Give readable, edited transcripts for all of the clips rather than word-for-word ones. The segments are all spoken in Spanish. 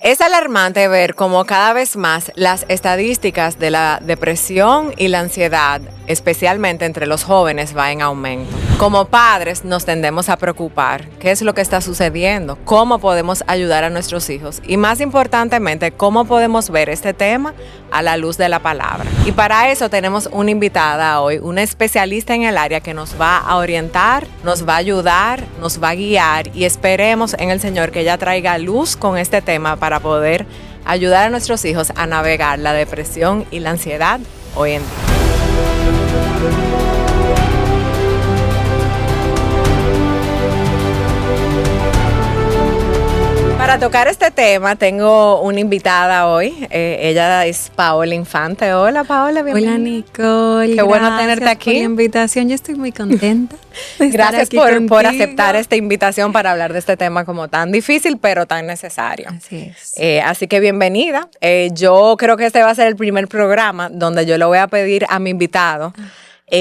Es alarmante ver cómo cada vez más las estadísticas de la depresión y la ansiedad, especialmente entre los jóvenes, va en aumento. Como padres nos tendemos a preocupar. ¿Qué es lo que está sucediendo? ¿Cómo podemos ayudar a nuestros hijos? Y más importantemente, ¿cómo podemos ver este tema a la luz de la palabra? Y para eso tenemos una invitada hoy, una especialista en el área que nos va a orientar, nos va a ayudar, nos va a guiar y esperemos en el Señor que ella traiga luz con este tema para poder ayudar a nuestros hijos a navegar la depresión y la ansiedad hoy en día. Para tocar este tema tengo una invitada hoy, ella es Paola Infante. Hola Paola, bienvenida. Hola Nicole, qué bueno tenerte aquí. Gracias por la invitación, yo estoy muy contenta. Gracias por aceptar esta invitación para hablar de este tema como tan difícil pero tan necesario. Así es. Así que bienvenida. Yo creo que este va a ser el primer programa donde yo le voy a pedir a mi invitado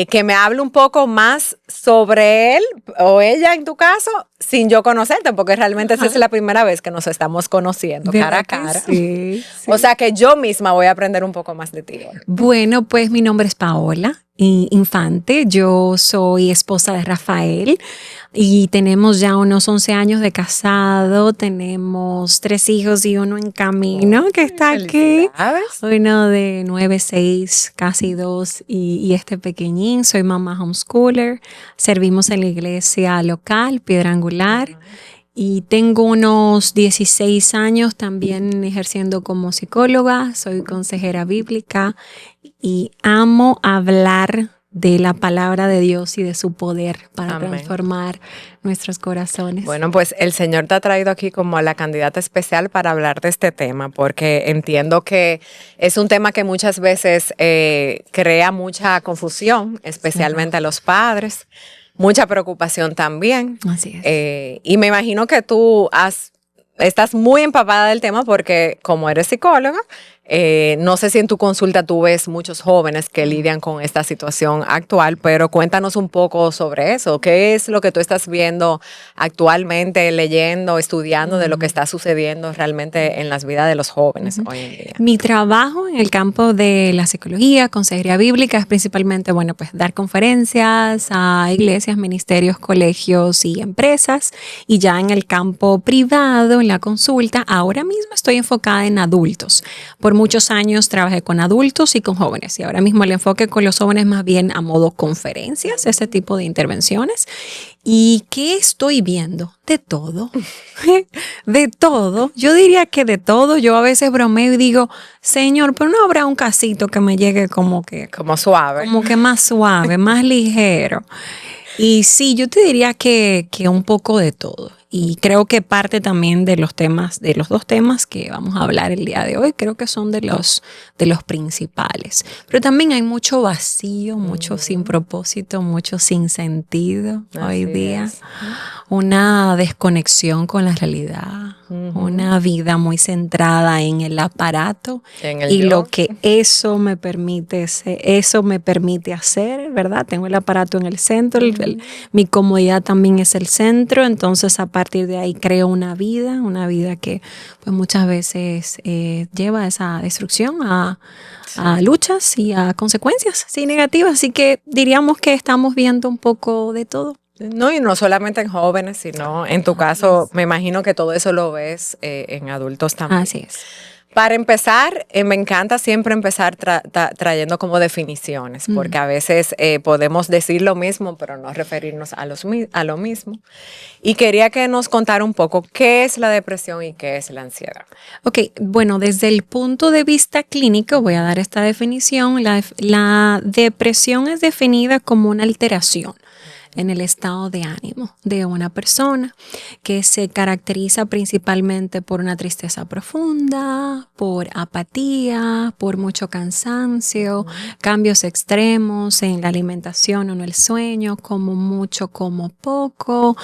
que me hable un poco más sobre él o ella en tu caso, sin yo conocerte, porque realmente esa es la primera vez que nos estamos conociendo cara a cara. Sí. O sea que yo misma voy a aprender un poco más de ti. Bueno, pues mi nombre es Paola Infante, yo soy esposa de Rafael y tenemos ya unos 11 años de casado, tenemos 3 hijos y uno en camino que está aquí. Uno de 9, 6, casi 2 y este pequeñín. Soy mamá homeschooler, servimos en la iglesia local, Piedra Angular. Y tengo unos 16 años también ejerciendo como psicóloga, soy consejera bíblica y amo hablar de la palabra de Dios y de su poder para transformar nuestros corazones. Bueno, pues el Señor te ha traído aquí como a la candidata especial para hablar de este tema, porque entiendo que es un tema que muchas veces crea mucha confusión, especialmente a los padres. Mucha preocupación también. Así es. Y me imagino que tú estás muy empapada del tema porque como eres psicóloga, no sé si en tu consulta tú ves muchos jóvenes que lidian con esta situación actual, pero cuéntanos un poco sobre eso. ¿Qué es lo que tú estás viendo actualmente, leyendo, estudiando de lo que está sucediendo realmente en las vidas de los jóvenes hoy en día? Mi trabajo en el campo de la psicología, consejería bíblica, es principalmente, pues dar conferencias a iglesias, ministerios, colegios y empresas. Y ya en el campo privado, en la consulta, ahora mismo estoy enfocada en adultos. Por muchos años trabajé con adultos y con jóvenes y ahora mismo el enfoque con los jóvenes más bien a modo conferencias, ese tipo de intervenciones. ¿Y qué estoy viendo? De todo. De todo. Yo diría que de todo. Yo a veces bromeo y digo, Señor, pero no habrá un casito que me llegue como suave. Como que más suave, más ligero. Y sí, yo te diría que un poco de todo. Y creo que parte también de los temas, de los 2 temas que vamos a hablar el día de hoy, creo que son de los principales. Pero también hay mucho vacío, mucho sin propósito, mucho sin sentido hoy día. Una desconexión con la realidad, una vida muy centrada en el aparato y yo. Lo que eso me permite hacer, ¿verdad? Tengo el aparato en el centro, mi comodidad también es el centro, entonces a partir de ahí creo una vida que pues muchas veces lleva a esa destrucción, a luchas y a consecuencias negativas, así que diríamos que estamos viendo un poco de todo. No, y no solamente en jóvenes, sino en tu caso, me imagino que todo eso lo ves en adultos también. Así es. Para empezar, me encanta siempre empezar trayendo como definiciones, porque a veces podemos decir lo mismo, pero no referirnos a lo mismo. Y quería que nos contara un poco qué es la depresión y qué es la ansiedad. Ok, bueno, desde el punto de vista clínico voy a dar esta definición. La depresión es definida como una alteración en el estado de ánimo de una persona que se caracteriza principalmente por una tristeza profunda, por apatía, por mucho cansancio, cambios extremos en la alimentación o en el sueño, como mucho, como poco.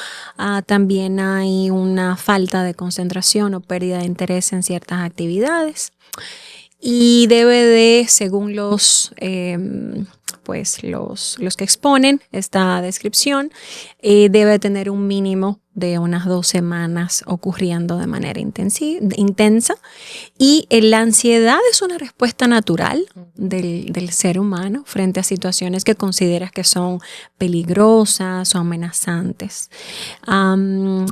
También hay una falta de concentración o pérdida de interés en ciertas actividades. y debe de, según los que exponen esta descripción, debe tener un mínimo de unas 2 semanas ocurriendo de manera intensa. Y la ansiedad es una respuesta natural del ser humano frente a situaciones que consideras que son peligrosas o amenazantes.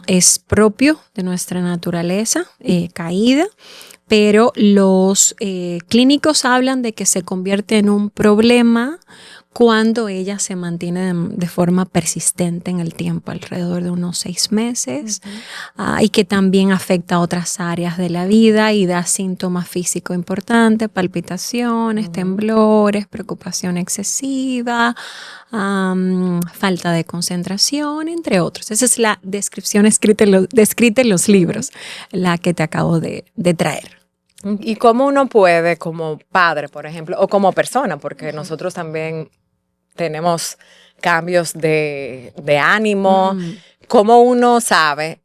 Es propio de nuestra naturaleza caída, pero los clínicos hablan de que se convierte en un problema cuando ella se mantiene de forma persistente en el tiempo, alrededor de unos 6 meses, y que también afecta a otras áreas de la vida y da síntomas físicos importantes, palpitaciones, temblores, preocupación excesiva, falta de concentración, entre otros. Esa es la descripción descrita en los libros, la que te acabo de traer. ¿Y cómo uno puede, como padre, por ejemplo, o como persona, porque nosotros también tenemos cambios de ánimo, cómo uno sabe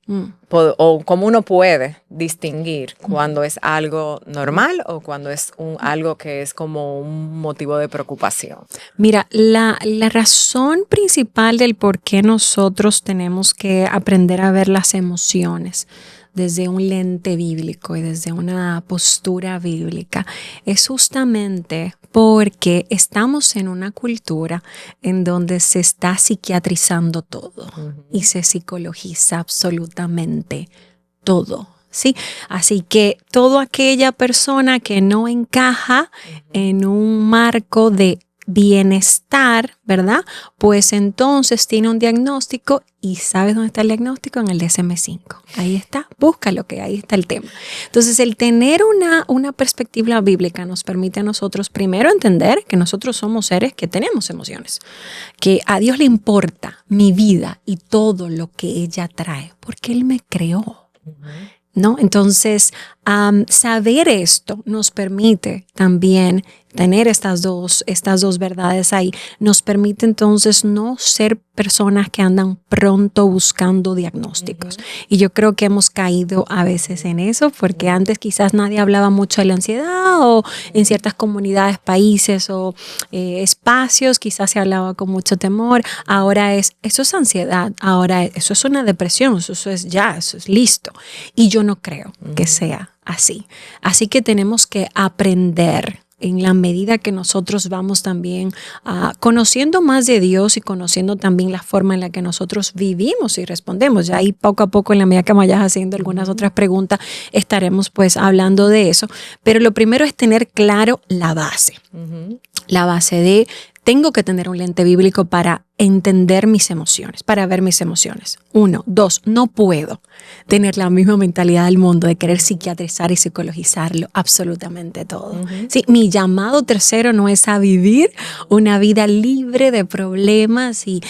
o cómo uno puede distinguir cuando es algo normal o cuando es algo que es como un motivo de preocupación? Mira, la razón principal del por qué nosotros tenemos que aprender a ver las emociones desde un lente bíblico y desde una postura bíblica es justamente porque estamos en una cultura en donde se está psiquiatrizando todo y se psicologiza absolutamente todo. ¿Sí? Así que toda aquella persona que no encaja en un marco de bienestar, ¿verdad? Pues entonces tiene un diagnóstico y ¿sabes dónde está el diagnóstico? En el DSM-5. Ahí está, búscalo, que ahí está el tema. Entonces, el tener una perspectiva bíblica nos permite a nosotros primero entender que nosotros somos seres que tenemos emociones, que a Dios le importa mi vida y todo lo que ella trae, porque Él me creó. ¿No? Entonces, saber esto nos permite también tener estas dos verdades ahí. Nos permite entonces no ser personas que andan pronto buscando diagnósticos. Y yo creo que hemos caído a veces en eso, porque antes quizás nadie hablaba mucho de la ansiedad o en ciertas comunidades, países o espacios quizás se hablaba con mucho temor. Ahora eso es ansiedad, ahora eso es una depresión, eso es listo. Y yo no creo que sea así. Así que tenemos que aprender en la medida que nosotros vamos también conociendo más de Dios y conociendo también la forma en la que nosotros vivimos y respondemos. Ya ahí poco a poco, en la medida que vayas haciendo algunas otras preguntas, estaremos pues hablando de eso. Pero lo primero es tener claro la base. La base de tengo que tener un lente bíblico para entender mis emociones, para ver mis emociones. 1, 2, no puedo tener la misma mentalidad del mundo de querer psiquiatrizar y psicologizarlo absolutamente todo. Sí, mi llamado tercero no es a vivir una vida libre de problemas y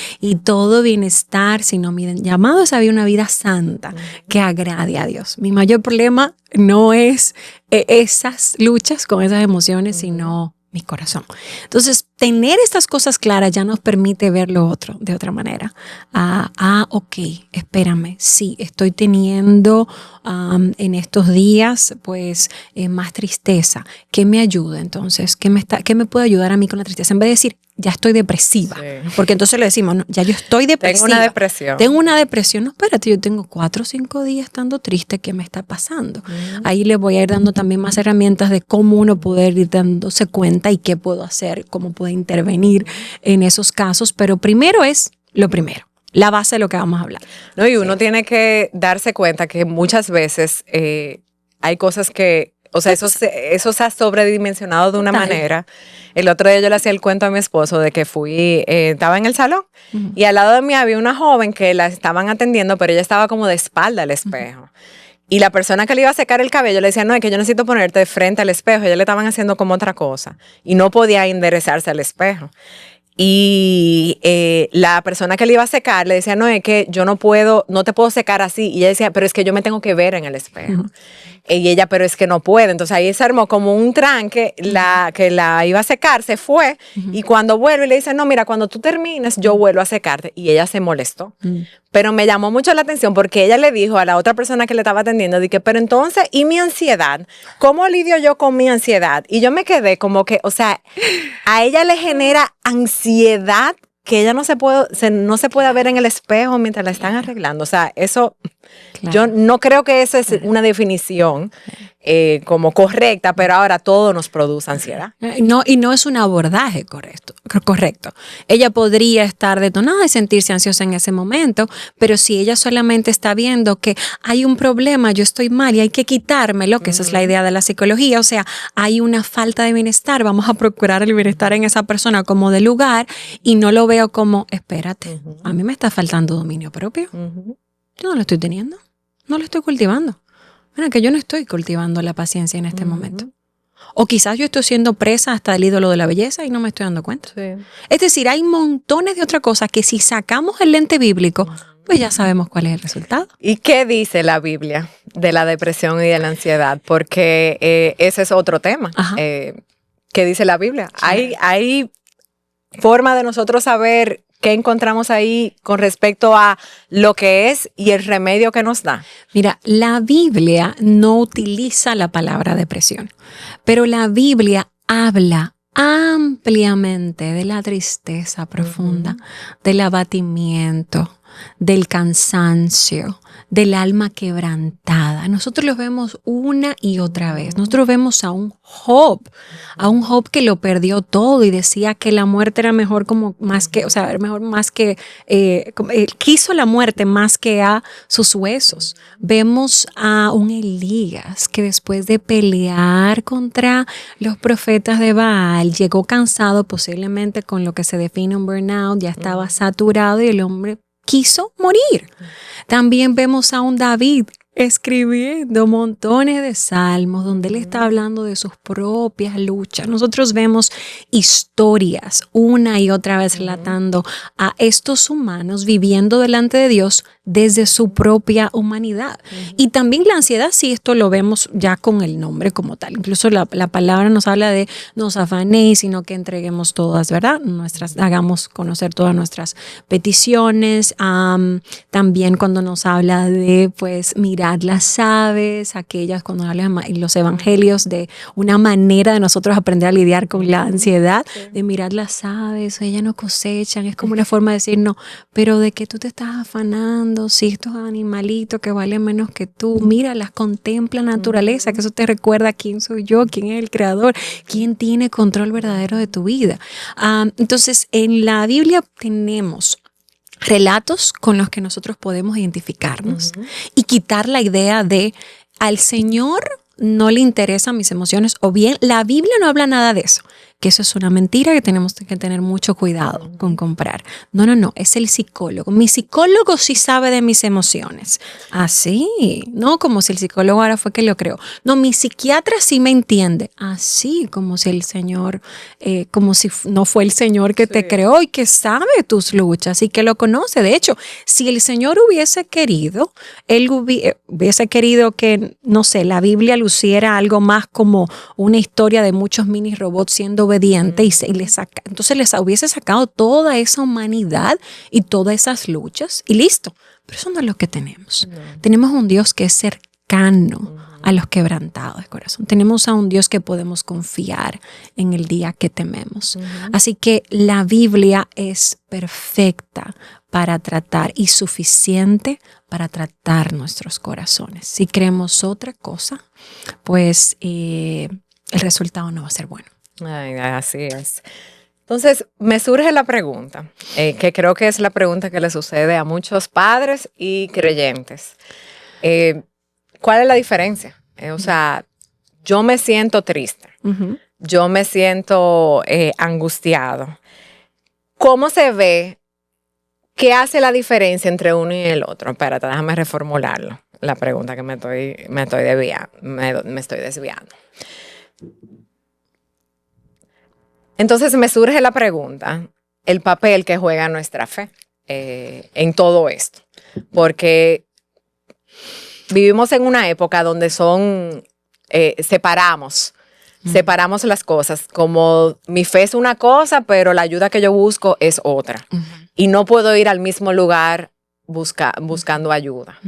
todo bienestar, sino mi llamado es a vivir una vida santa que agrade a Dios. Mi mayor problema no es esas luchas con esas emociones, sino mi corazón. Entonces, tener estas cosas claras ya nos permite ver lo otro de otra manera. Ok, espérame, sí, estoy teniendo en estos días pues más tristeza. ¿Qué me ayuda entonces? ¿Qué me puede ayudar a mí con la tristeza? En vez de decir, ya estoy depresiva. Sí. Porque entonces le decimos, no, ya yo estoy depresiva. Tengo una depresión. No, espérate, yo tengo 4 o 5 días estando triste. ¿Qué me está pasando? Ahí le voy a ir dando también más herramientas de cómo uno poder ir dándose cuenta y qué puedo hacer, cómo puedo intervenir en esos casos. Pero primero es lo primero, la base de lo que vamos a hablar. No, y uno tiene que darse cuenta que muchas veces hay cosas que, o sea, eso se ha sobredimensionado de una manera. El otro día yo le hacía el cuento a mi esposo de que estaba en el salón y al lado de mí había una joven que la estaban atendiendo, pero ella estaba como de espalda al espejo. Y la persona que le iba a secar el cabello le decía, no, es que yo necesito ponerte de frente al espejo. Y ella le estaban haciendo como otra cosa y no podía enderezarse al espejo. Y la persona que le iba a secar le decía, no, es que yo no te puedo secar así. Y ella decía, pero es que yo me tengo que ver en el espejo. Y ella, pero es que no puede. Entonces ahí se armó como un tranque, que la iba a secar, se fue. Y cuando vuelve le dice, no, mira, cuando tú termines, yo vuelvo a secarte. Y ella se molestó. Pero me llamó mucho la atención porque ella le dijo a la otra persona que le estaba atendiendo, dije, pero entonces, ¿y mi ansiedad? ¿Cómo lidio yo con mi ansiedad? Y yo me quedé como que, o sea, a ella le genera ansiedad que ella no se puede ver en el espejo mientras la están arreglando. O sea, eso, claro. Yo no creo que esa es una definición como correcta, pero ahora todo nos produce ansiedad. No, y no es un abordaje correcto. Ella podría estar detonada y sentirse ansiosa en ese momento, pero si ella solamente está viendo que hay un problema, yo estoy mal y hay que quitármelo, que esa es la idea de la psicología, o sea, hay una falta de bienestar, vamos a procurar el bienestar en esa persona como de lugar y no lo veo como, espérate, a mí me está faltando dominio propio. Yo no lo estoy teniendo, no lo estoy cultivando. Mira, que yo no estoy cultivando la paciencia en este momento. O quizás yo estoy siendo presa hasta del ídolo de la belleza y no me estoy dando cuenta. Sí. Es decir, hay montones de otras cosas que si sacamos el lente bíblico, pues ya sabemos cuál es el resultado. ¿Y qué dice la Biblia de la depresión y de la ansiedad? Porque ese es otro tema. ¿Qué dice la Biblia? Sí. Hay forma de nosotros saber qué encontramos ahí con respecto a lo que es y el remedio que nos da. Mira, la Biblia no utiliza la palabra depresión, pero la Biblia habla ampliamente de la tristeza profunda, del abatimiento, del cansancio, del alma quebrantada. Nosotros lo vemos una y otra vez. Nosotros vemos a un Job que lo perdió todo y decía que la muerte era mejor quiso la muerte más que a sus huesos. Vemos a un Elías que después de pelear contra los profetas de Baal, llegó cansado, posiblemente con lo que se define un burnout, ya estaba saturado y el hombre quiso morir. También vemos a un David escribiendo montones de salmos donde él está hablando de sus propias luchas. Nosotros vemos historias una y otra vez relatando a estos humanos viviendo delante de Dios desde su propia humanidad. Y también la ansiedad, sí, esto lo vemos ya con el nombre como tal. Incluso la palabra nos habla de no os afanéis, sino que entreguemos todas, ¿verdad? Hagamos conocer todas nuestras peticiones. También cuando nos habla de, pues, mirad las aves, aquellas cuando hablan en los evangelios de una manera de nosotros aprender a lidiar con la ansiedad, de mirar las aves, ellas no cosechan, es como una forma de decir, no, pero de que tú te estás afanando, si estos animalitos que valen menos que tú, míralas, contempla la naturaleza, que eso te recuerda quién soy yo, quién es el creador, quién tiene control verdadero de tu vida. Entonces, en la Biblia tenemos relatos con los que nosotros podemos identificarnos y quitar la idea de al Señor no le interesan mis emociones, o bien la Biblia no habla nada de eso, que eso es una mentira que tenemos que tener mucho cuidado con comprar. No, es el psicólogo. Mi psicólogo sí sabe de mis emociones. Así, no como si el psicólogo ahora fue que lo creó. No, mi psiquiatra sí me entiende. Así, como si el Señor, como si no fue el Señor que te creó y que sabe tus luchas y que lo conoce. De hecho, si el Señor hubiese querido, Él hubiese querido que, no sé, la Biblia luciera algo más como una historia de muchos mini robots siendo obediente entonces les hubiese sacado toda esa humanidad y todas esas luchas y listo. Pero eso no es lo que tenemos. Tenemos un Dios que es cercano a los quebrantados de corazón. Tenemos a un Dios que podemos confiar en el día que tememos. Así que la Biblia es perfecta para tratar y suficiente para tratar nuestros corazones. Si creemos otra cosa, pues el resultado no va a ser bueno. Ay, así es. Entonces, me surge la pregunta, que creo que es la pregunta que le sucede a muchos padres y creyentes. ¿Cuál es la diferencia? O sea, yo me siento triste, yo me siento angustiado. ¿Cómo se ve? ¿Qué hace la diferencia entre uno y el otro? Espérate, déjame reformularlo. La pregunta que me estoy desviando. Entonces me surge la pregunta, el papel que juega nuestra fe en todo esto. Porque vivimos en una época donde separamos las cosas, como mi fe es una cosa, pero la ayuda que yo busco es otra. Y no puedo ir al mismo lugar buscando ayuda.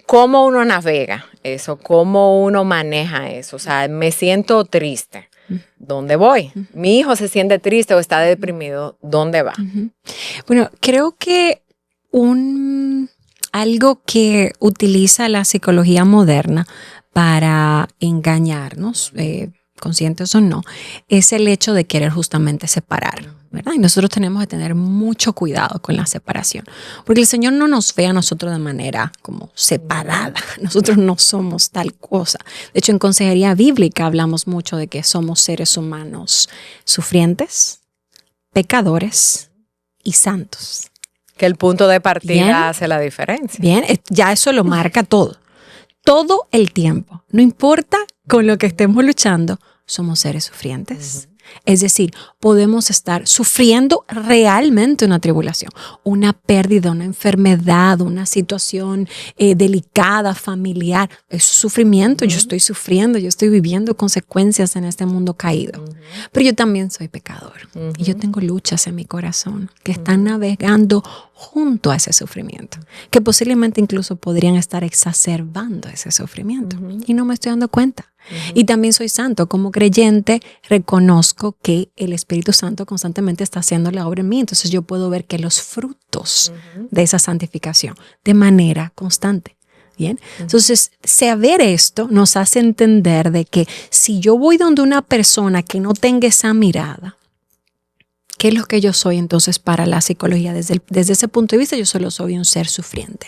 ¿Cómo uno navega eso? ¿Cómo uno maneja eso? O sea, me siento triste. ¿Dónde voy? Mi hijo se siente triste o está deprimido. ¿Dónde va? Bueno, creo que algo que utiliza la psicología moderna para engañarnos, conscientes o no, es el hecho de querer justamente separar, ¿verdad? Y nosotros tenemos que tener mucho cuidado con la separación, porque el Señor no nos ve a nosotros de manera como separada. Nosotros no somos tal cosa. De hecho, en consejería bíblica hablamos mucho de que somos seres humanos sufrientes, pecadores y santos. Que el punto de partida hace la diferencia. Bien, ya eso lo marca todo. Todo el tiempo. No importa con lo que estemos luchando, somos seres sufrientes. Es decir, podemos estar sufriendo realmente una tribulación, una pérdida, una enfermedad, una situación delicada, familiar. Es sufrimiento, yo estoy sufriendo, yo estoy viviendo consecuencias en este mundo caído. Pero yo también soy pecador y yo tengo luchas en mi corazón que están navegando junto a ese sufrimiento, que posiblemente incluso podrían estar exacerbando ese sufrimiento y no me estoy dando cuenta. Y también soy santo. Como creyente reconozco que el Espíritu Santo constantemente está haciendo la obra en mí. Entonces yo puedo ver que los frutos de esa santificación de manera constante. Bien. Entonces saber esto nos hace entender de que si yo voy donde una persona que no tenga esa mirada, ¿qué es lo que yo soy entonces para la psicología? Desde ese punto de vista yo solo soy un ser sufriente.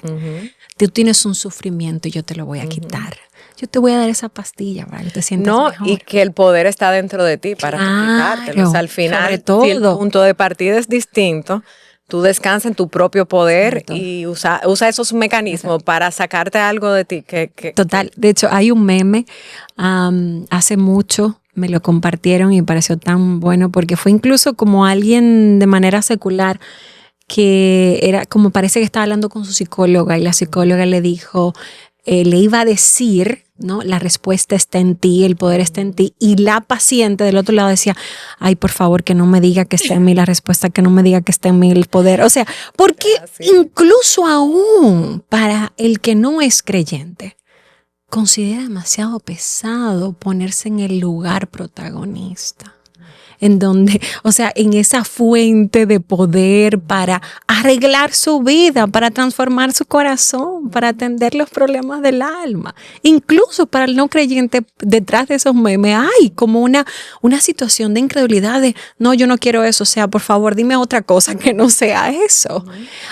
Tú tienes un sufrimiento y yo te lo voy a quitar. Yo te voy a dar esa pastilla para que te sientas mejor. Y que el poder está dentro de ti para quitártelo. O sea, al final, si el punto de partida es distinto, tú descansas en tu propio poder y usa esos mecanismos para sacarte algo de ti. Total. De hecho, hay un meme hace mucho, me lo compartieron y me pareció tan bueno porque fue incluso como alguien de manera secular que era como parece que estaba hablando con su psicóloga y la psicóloga le dijo, le iba a decir, ¿no? La respuesta está en ti, el poder está en ti. Y la paciente del otro lado decía, ay, por favor, que no me diga que está en mí la respuesta, que no me diga que está en mí el poder. O sea, porque incluso aún para el que no es creyente, considera demasiado pesado ponerse en el lugar protagonista. En donde, o sea, en esa fuente de poder para arreglar su vida, para transformar su corazón, para atender los problemas del alma. Incluso para el no creyente, detrás de esos memes hay como una situación de incredulidad de, no, yo no quiero eso, o sea, por favor, dime otra cosa que no sea eso.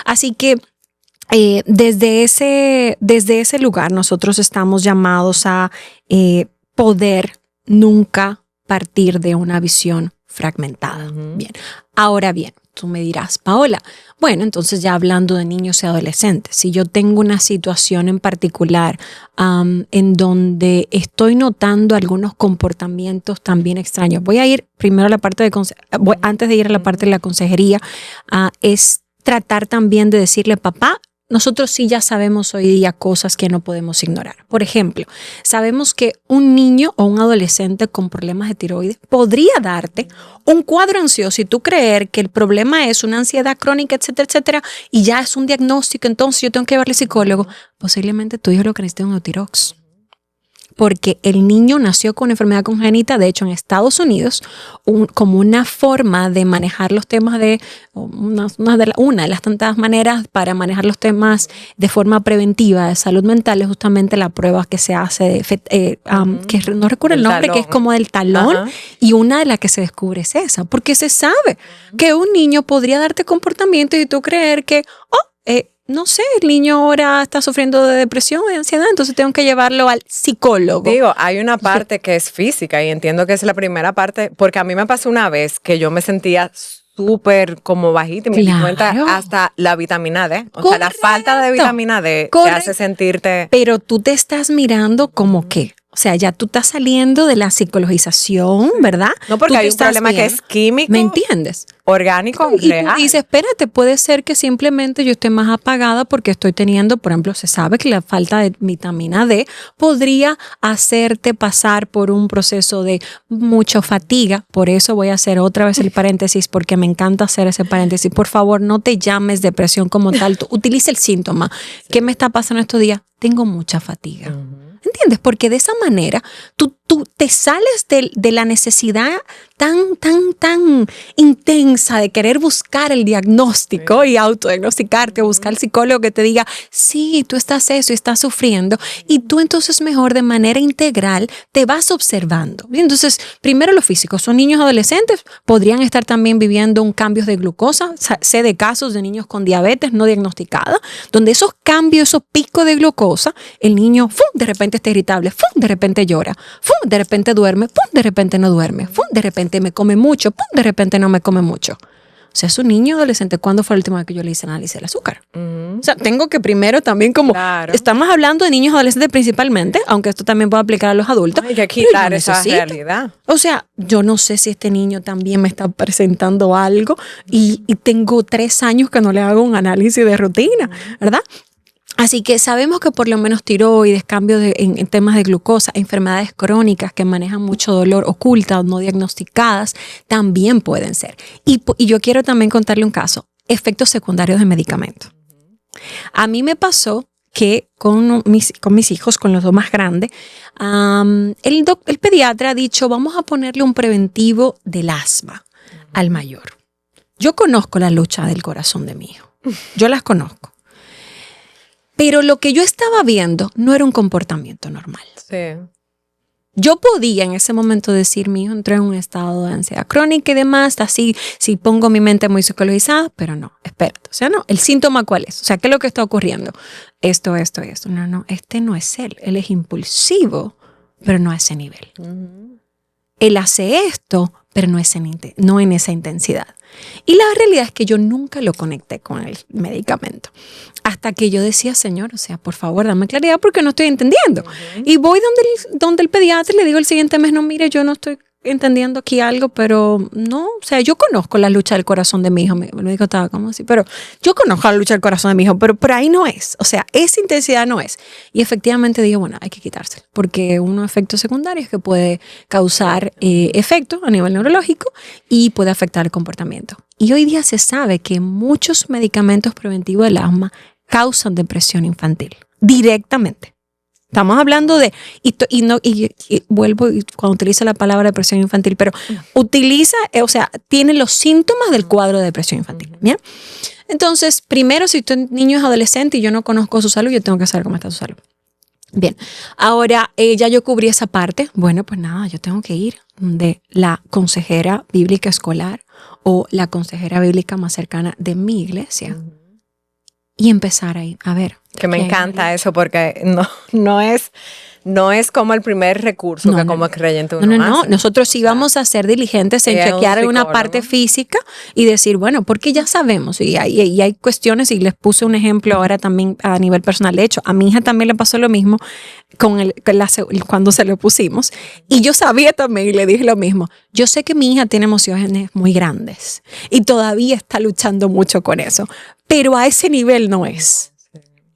Así que desde ese lugar nosotros estamos llamados a poder nunca partir de una visión fragmentada. Bien. Ahora bien, tú me dirás, Paola, bueno, entonces ya hablando de niños y adolescentes, si yo tengo una situación en particular en donde estoy notando algunos comportamientos también extraños, voy a ir primero a la parte antes de ir a la parte de la consejería, es tratar también de decirle, papá, nosotros sí ya sabemos hoy día cosas que no podemos ignorar. Por ejemplo, sabemos que un niño o un adolescente con problemas de tiroides podría darte un cuadro ansioso y tú creer que el problema es una ansiedad crónica, etcétera, etcétera, y ya es un diagnóstico, entonces yo tengo que llevarle al psicólogo. Posiblemente tu hijo lo que necesita es un Eutirox. Porque el niño nació con una enfermedad congénita, de hecho en Estados Unidos, como una forma de manejar los temas una de las tantas maneras para manejar los temas de forma preventiva de salud mental es justamente la prueba que se hace, que no recuerdo el nombre, talón. Que es como del talón, y una de las que se descubre es esa, porque se sabe que un niño podría darte comportamientos y tú creer que, no sé, el niño ahora está sufriendo de depresión y ansiedad, entonces tengo que llevarlo al psicólogo. Digo, hay una parte que es física y entiendo que es la primera parte, porque a mí me pasó una vez que yo me sentía súper como bajita y me di cuenta hasta la vitamina D. O sea, la falta de vitamina D te hace sentirte... Pero tú te estás mirando como que, O sea, ya tú estás saliendo de la psicologización, ¿verdad? No, porque Tú hay un estás problema que bien. es químico. ¿Me entiendes? Orgánico, Y real. tú dices, espérate, puede ser que simplemente yo esté más apagada porque estoy teniendo, por ejemplo, se sabe que la falta de vitamina D podría hacerte pasar por un proceso de mucha fatiga. Por eso voy a hacer otra vez el paréntesis, porque me encanta hacer ese paréntesis. Por favor, no te llames depresión como tal. Tú utiliza el síntoma. Sí. ¿Qué me está pasando estos días? Tengo mucha fatiga. ¿Entiendes? Porque de esa manera tú te sales de la necesidad tan intensa de querer buscar el diagnóstico y autodiagnosticarte o buscar al psicólogo que te diga, sí, tú estás eso y estás sufriendo. Y tú entonces mejor de manera integral te vas observando. Y entonces, primero lo físico. Son niños adolescentes, podrían estar también viviendo un cambio de glucosa. Sé de casos de niños con diabetes no diagnosticada, donde esos cambios, esos picos de glucosa, el niño, ¡fum!, de repente está irritable, ¡fum!, de repente llora, ¡fum!, de repente duerme, ¡pum!, de repente no duerme, ¡fum!, de repente me come mucho, ¡pum!, de repente no me come mucho. O sea, es un niño adolescente. ¿Cuándo fue la última vez que yo le hice análisis del azúcar? O sea, tengo que primero también estamos hablando de niños adolescentes principalmente, aunque esto también puede aplicar a los adultos. Hay que quitar esa realidad. O sea, yo no sé si este niño también me está presentando algo y tengo 3 años que no le hago un análisis de rutina, ¿verdad? Así que sabemos que por lo menos tiroides, cambios en temas de glucosa, enfermedades crónicas que manejan mucho dolor, ocultas, no diagnosticadas, también pueden ser. Y yo quiero también contarle un caso, efectos secundarios de medicamentos. A mí me pasó que con mis hijos, con los 2 más grandes, el pediatra ha dicho, vamos a ponerle un preventivo del asma al mayor. Yo conozco la lucha del corazón de mi hijo, yo las conozco. Pero lo que yo estaba viendo no era un comportamiento normal. Sí. Yo podía en ese momento decir, mi hijo entró en un estado de ansiedad crónica y demás, así, si pongo mi mente muy psicologizada, pero no, espérate. O sea, no, ¿el síntoma cuál es? O sea, ¿qué es lo que está ocurriendo? Esto. No, este no es él. Él es impulsivo, pero no a ese nivel. Él hace esto, pero no en esa intensidad. Y la realidad es que yo nunca lo conecté con el medicamento. Hasta que yo decía, Señor, o sea, por favor, dame claridad porque no estoy entendiendo. Y voy donde el pediatra y le digo el siguiente mes, no, mire, yo no estoy entendiendo aquí algo, pero no, o sea, yo conozco la lucha del corazón de mi hijo. Me lo digo, estaba como así, pero yo conozco la lucha del corazón de mi hijo, pero por ahí no es. O sea, esa intensidad no es. Y efectivamente digo, bueno, hay que quitárselo, porque unos efectos secundarios que puede causar efectos a nivel neurológico y puede afectar el comportamiento. Y hoy día se sabe que muchos medicamentos preventivos del asma causan depresión infantil, directamente. Estamos hablando de, y vuelvo cuando utilizo la palabra depresión infantil, pero utiliza, o sea, tiene los síntomas del cuadro de depresión infantil. ¿Bien? Entonces, primero, si tu niño es adolescente y yo no conozco su salud, yo tengo que saber cómo está su salud. Bien, ahora ya yo cubrí esa parte. Bueno, pues nada, yo tengo que ir de la consejera bíblica escolar o la consejera bíblica más cercana de mi iglesia y empezar ahí, a ver. Que me encanta eso porque no es como el primer recurso que como creyente uno hace. No, nosotros sí vamos a ser diligentes en chequear una parte física y decir, bueno, porque ya sabemos y hay cuestiones y les puse un ejemplo ahora también a nivel personal. De hecho, a mi hija también le pasó lo mismo cuando se lo pusimos y yo sabía también y le dije lo mismo. Yo sé que mi hija tiene emociones muy grandes y todavía está luchando mucho con eso, pero a ese nivel no es.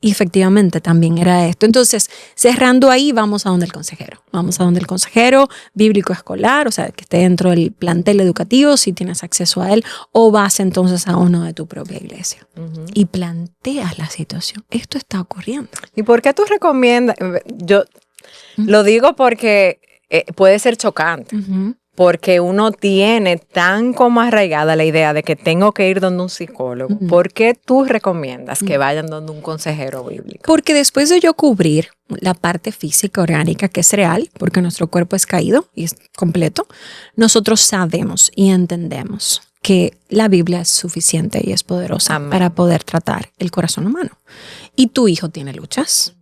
Y efectivamente también era esto. Entonces, cerrando ahí, vamos a donde el consejero. Vamos a donde el consejero bíblico escolar, o sea, que esté dentro del plantel educativo, si tienes acceso a él, o vas entonces a uno de tu propia iglesia. Y planteas la situación. Esto está ocurriendo. ¿Y por qué tú recomiendas? Yo lo digo porque puede ser chocante. Porque uno tiene tan como arraigada la idea de que tengo que ir donde un psicólogo. ¿Por qué tú recomiendas que vayan donde un consejero bíblico? Porque después de yo cubrir la parte física, orgánica, que es real, porque nuestro cuerpo es caído y es completo, nosotros sabemos y entendemos que la Biblia es suficiente y es poderosa para poder tratar el corazón humano. Y tu hijo tiene luchas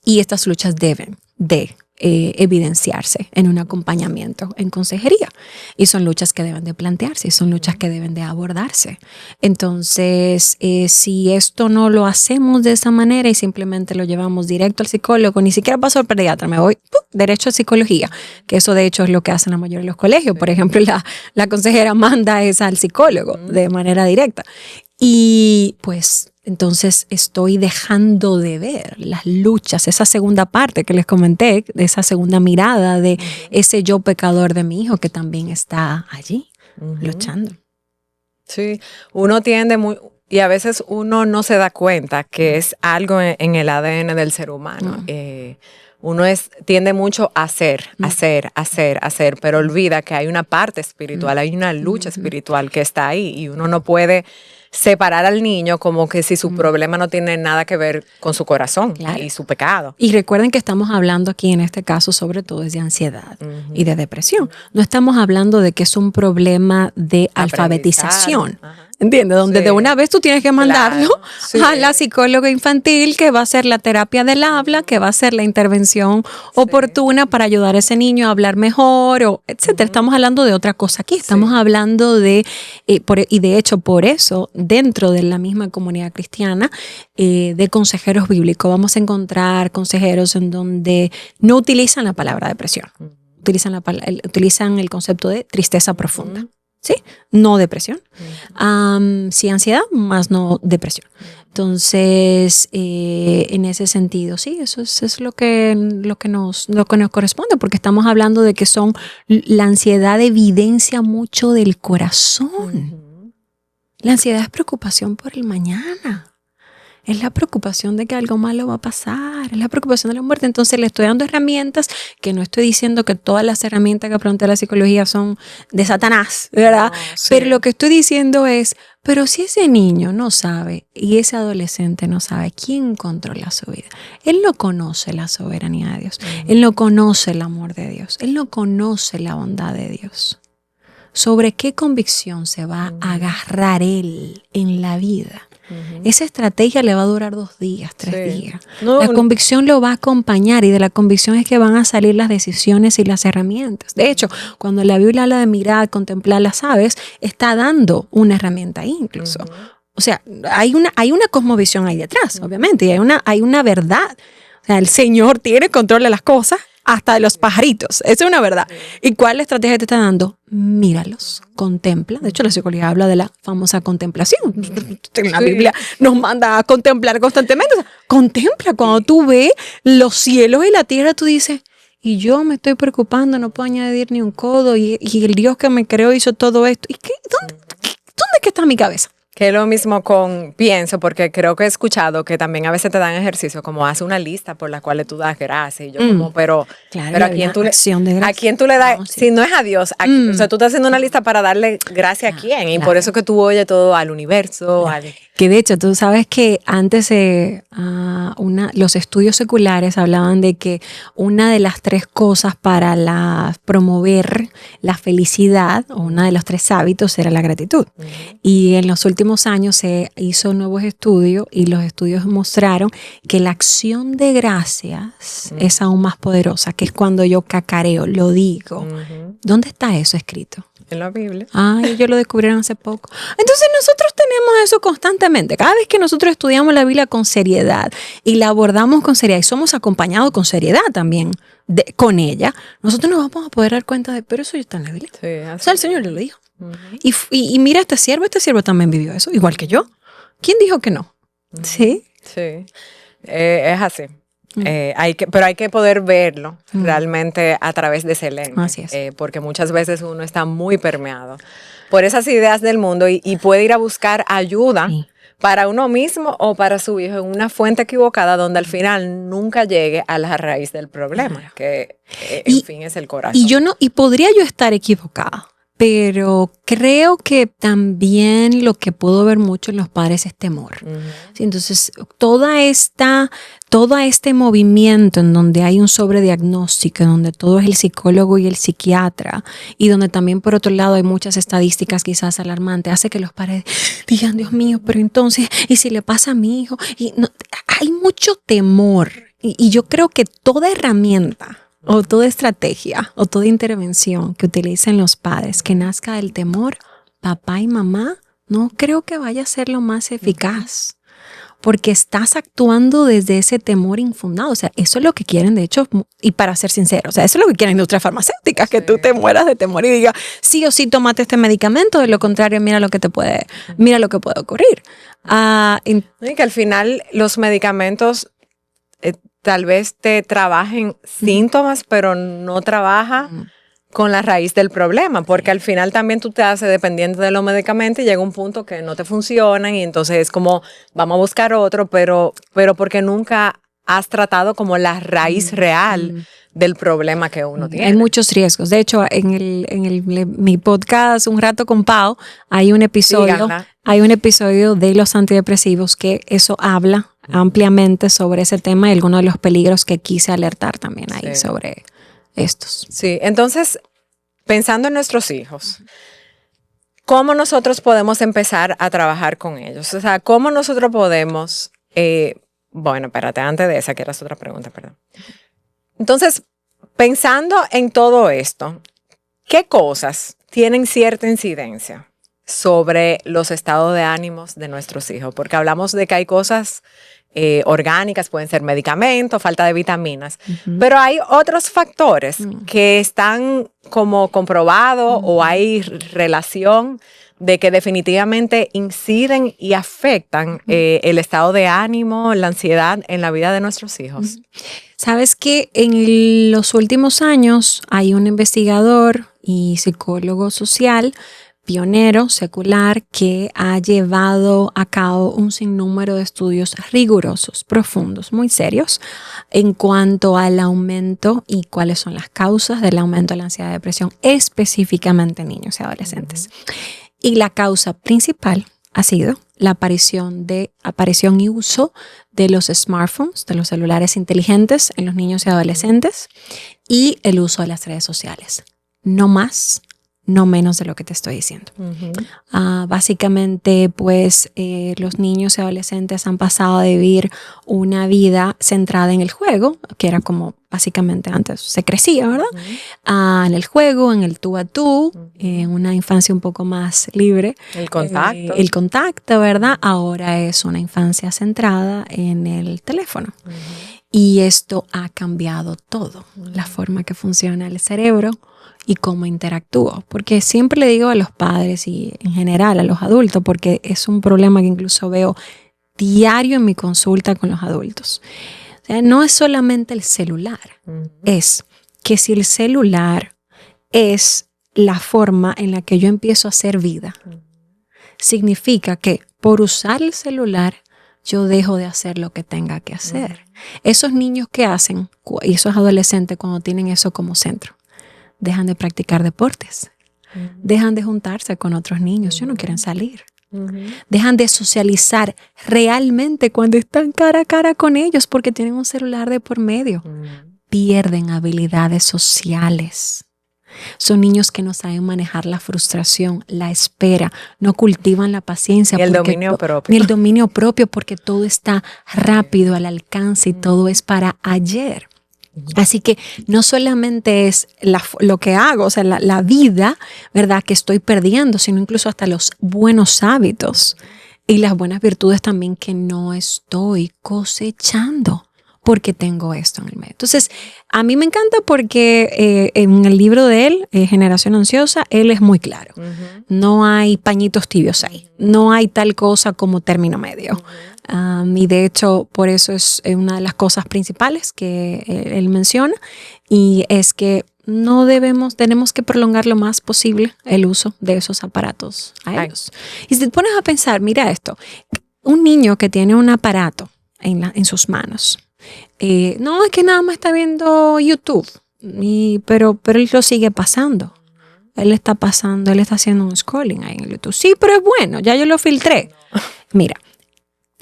y estas luchas deben de evidenciarse en un acompañamiento en consejería. Y son luchas que deben de plantearse, y son luchas que deben de abordarse. Entonces, si esto no lo hacemos de esa manera y simplemente lo llevamos directo al psicólogo, ni siquiera paso al pediatra, me voy derecho a psicología, que eso de hecho es lo que hacen la mayoría de los colegios. Por ejemplo, la consejera manda es al psicólogo de manera directa. Y pues entonces estoy dejando de ver las luchas, esa segunda parte que les comenté, de esa segunda mirada de ese yo pecador de mi hijo que también está allí luchando. Sí, uno tiende muy, y a veces uno no se da cuenta que es algo en el ADN del ser humano. Uno tiende mucho a hacer, pero olvida que hay una parte espiritual, hay una lucha espiritual que está ahí, y uno no puede separar al niño como que si su problema no tiene nada que ver con su corazón y su pecado. Y recuerden que estamos hablando aquí en este caso sobre todo es de ansiedad y de depresión. No estamos hablando de que es un problema de alfabetización. ¿Entiendes? Donde de una vez tú tienes que mandarlo a la psicóloga infantil, que va a hacer la terapia del habla, que va a hacer la intervención oportuna para ayudar a ese niño a hablar mejor, o etcétera. Estamos hablando de otra cosa aquí. Estamos hablando de, y de hecho por eso, dentro de la misma comunidad cristiana, de consejeros bíblicos, vamos a encontrar consejeros en donde no utilizan la palabra depresión. Utilizan el concepto de tristeza profunda. ¿Sí? No depresión. Sí, ansiedad, más no depresión. Entonces, en ese sentido, sí, eso es lo que nos corresponde, porque estamos hablando de que la ansiedad evidencia mucho del corazón. La ansiedad es preocupación por el mañana. Es la preocupación de que algo malo va a pasar, es la preocupación de la muerte. Entonces le estoy dando herramientas, que no estoy diciendo que todas las herramientas que plantea la psicología son de Satanás, ¿verdad? No, pero lo que estoy diciendo es, pero si ese niño no sabe y ese adolescente no sabe quién controla su vida, él no conoce la soberanía de Dios, él no conoce el amor de Dios, él no conoce la bondad de Dios. ¿Sobre qué convicción se va a agarrar él en la vida? Esa estrategia le va a durar 2 días, 3 días. La convicción lo va a acompañar, y de la convicción es que van a salir las decisiones y las herramientas. De hecho, cuando la Biblia habla de mirar, contemplar las aves, está dando una herramienta ahí incluso. O sea, hay una cosmovisión ahí detrás, obviamente, y hay una verdad. O sea, el Señor tiene control de las cosas, hasta de los pajaritos. Esa es una verdad. ¿Y cuál estrategia te está dando? Míralos, contempla. De hecho, la psicología habla de la famosa contemplación. La Biblia nos manda a contemplar constantemente. O sea, contempla. Cuando tú ves los cielos y la tierra, tú dices, y yo me estoy preocupando, no puedo añadir ni un codo, y el Dios que me creó hizo todo esto. ¿Y dónde es que está mi cabeza? Que es lo mismo pienso, porque creo que he escuchado que también a veces te dan ejercicio como hace una lista por la cual tú das gracias. Y yo como, pero ¿a quién tú le das? No, sí. Si no es a Dios, o sea, tú estás haciendo una lista para darle gracias a quién. Y por eso que tú oyes todo al universo. Que de hecho, tú sabes que antes los estudios seculares hablaban de que una de las 3 cosas para promover la felicidad, o una de los 3 hábitos, era la gratitud. Y en los últimos años se hizo nuevos estudios, y los estudios mostraron que la acción de gracias es aún más poderosa, que es cuando yo cacareo, lo digo. ¿Dónde está eso escrito? En la Biblia. Ellos lo descubrieron hace poco. Entonces nosotros tenemos eso constantemente. Cada vez que nosotros estudiamos la Biblia con seriedad y la abordamos con seriedad y somos acompañados con seriedad también con ella, nosotros nos vamos a poder dar cuenta de, pero eso ya está en la Biblia. Sí, o sea, el Señor le lo dijo. Y mira, este siervo también vivió eso, igual que yo. ¿Quién dijo que no? ¿Sí? Sí, es así. Pero hay que poder verlo realmente a través de ese lente. Así es. Porque muchas veces uno está muy permeado por esas ideas del mundo y puede ir a buscar ayuda para uno mismo o para su hijo en una fuente equivocada, donde al final nunca llegue a la raíz del problema, que en fin es el corazón. Y podría yo estar equivocada, pero creo que también lo que puedo ver mucho en los padres es temor. Sí, entonces, todo este movimiento en donde hay un sobrediagnóstico, en donde todo es el psicólogo y el psiquiatra, y donde también por otro lado hay muchas estadísticas quizás alarmantes, hace que los padres digan, Dios mío, pero entonces, ¿y si le pasa a mi hijo? Hay mucho temor, y yo creo que toda herramienta o toda estrategia o toda intervención que utilicen los padres que nazca del temor, papá y mamá, no creo que vaya a ser lo más eficaz. Porque estás actuando desde ese temor infundado. O sea, eso es lo que quieren, de hecho, y para ser sincero, o sea, eso es lo que quieren industrias farmacéuticas, que tú te mueras de temor y digas, sí o sí, tómate este medicamento, de lo contrario, mira lo que puede ocurrir. Y que al final los medicamentos tal vez te trabajen síntomas, pero no trabaja con la raíz del problema, porque al final también tú te haces dependiente de los medicamentos y llega un punto que no te funcionan y entonces es como vamos a buscar otro, pero porque nunca has tratado como la raíz real del problema que uno tiene. Hay muchos riesgos. De hecho, en mi podcast Un Rato con Pau hay un episodio de los antidepresivos que eso habla ampliamente sobre ese tema y algunos de los peligros que quise alertar también ahí sobre estos. Sí, entonces, pensando en nuestros hijos, ¿cómo nosotros podemos empezar a trabajar con ellos? O sea, ¿cómo nosotros podemos... bueno, espérate, antes de esa, que era otra pregunta, perdón. Entonces, pensando en todo esto, ¿qué cosas tienen cierta incidencia sobre los estados de ánimos de nuestros hijos? Porque hablamos de que hay cosas... orgánicas, pueden ser medicamentos, falta de vitaminas, pero hay otros factores que están como comprobados o hay relación de que definitivamente inciden y afectan el estado de ánimo, la ansiedad en la vida de nuestros hijos. Sabes que en los últimos años hay un investigador y psicólogo social pionero, secular, que ha llevado a cabo un sinnúmero de estudios rigurosos, profundos, muy serios, en cuanto al aumento y cuáles son las causas del aumento de la ansiedad y depresión, específicamente en niños y adolescentes. Y la causa principal ha sido la aparición y uso de los smartphones, de los celulares inteligentes en los niños y adolescentes, y el uso de las redes sociales. No más, no menos de lo que te estoy diciendo. Básicamente, pues, los niños y adolescentes han pasado de vivir una vida centrada en el juego, que era como básicamente antes se crecía, ¿verdad? En el juego, en el tú a tú, en una infancia un poco más libre. El contacto. El contacto, ¿verdad? Ahora es una infancia centrada en el teléfono. Y esto ha cambiado todo, la forma que funciona el cerebro y cómo interactúo, porque siempre le digo a los padres y en general a los adultos, porque es un problema que incluso veo diario en mi consulta con los adultos. O sea, no es solamente el celular, es que si el celular es la forma en la que yo empiezo a hacer vida, significa que por usar el celular yo dejo de hacer lo que tenga que hacer. Esos niños que hacen, y esos adolescentes cuando tienen eso como centro, dejan de practicar deportes, dejan de juntarse con otros niños, ya no quieren salir, dejan de socializar realmente cuando están cara a cara con ellos porque tienen un celular de por medio, pierden habilidades sociales. Son niños que no saben manejar la frustración, la espera, no cultivan la paciencia. Ni el dominio propio. Ni el dominio propio, porque todo está rápido al alcance y todo es para ayer. Así que no solamente es lo que hago, o sea, la vida, ¿verdad?, que estoy perdiendo, sino incluso hasta los buenos hábitos y las buenas virtudes también que no estoy cosechando porque tengo esto en el medio. Entonces, a mí me encanta porque en el libro de él, Generación Ansiosa, él es muy claro. No hay pañitos tibios ahí. No hay tal cosa como término medio. Y de hecho, por eso es una de las cosas principales que él menciona, y es que tenemos que prolongar lo más posible el uso de esos aparatos a ellos. Y si te pones a pensar, mira esto, un niño que tiene un aparato en sus manos, no es que nada más está viendo YouTube, pero él lo sigue pasando. Él está haciendo un scrolling ahí en YouTube. Sí, pero es bueno, ya yo lo filtré. Mira,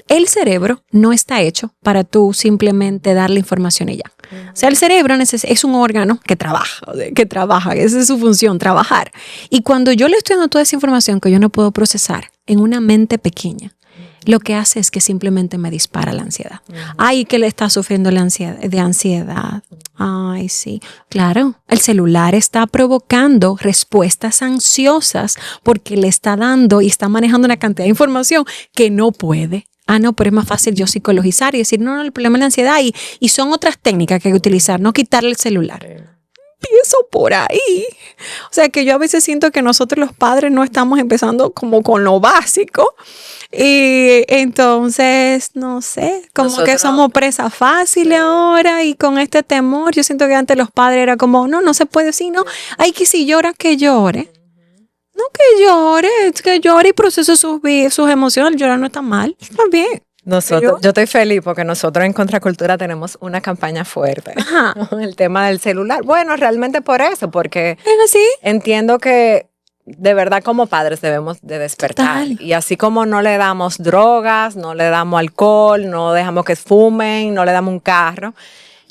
el cerebro no está hecho para tú simplemente darle información y ya. O sea, el cerebro es un órgano que trabaja, esa es su función, trabajar. Y cuando yo le estoy dando toda esa información que yo no puedo procesar en una mente pequeña, lo que hace es que simplemente me dispara la ansiedad. Ay, que le está sufriendo de ansiedad. Ay, sí. Claro, el celular está provocando respuestas ansiosas porque le está dando y está manejando una cantidad de información que no puede. No, pero es más fácil yo psicologizar y decir, no, el problema es la ansiedad y son otras técnicas que hay que utilizar, no quitarle el celular. Empiezo por ahí. O sea que yo a veces siento que nosotros los padres no estamos empezando como con lo básico y entonces, no sé, como nosotros, que somos presa fácil ahora y con este temor. Yo siento que antes los padres era como, no se puede decir, no, ay, que si llora, que llore. No, que llore y procese sus emociones. Llorar no está mal, está bien. Yo estoy feliz porque nosotros en Contracultura tenemos una campaña fuerte. El tema del celular. Bueno, realmente por eso, porque entiendo que de verdad como padres debemos de despertar. Total. Y así como no le damos drogas, no le damos alcohol, no dejamos que fumen, no le damos un carro,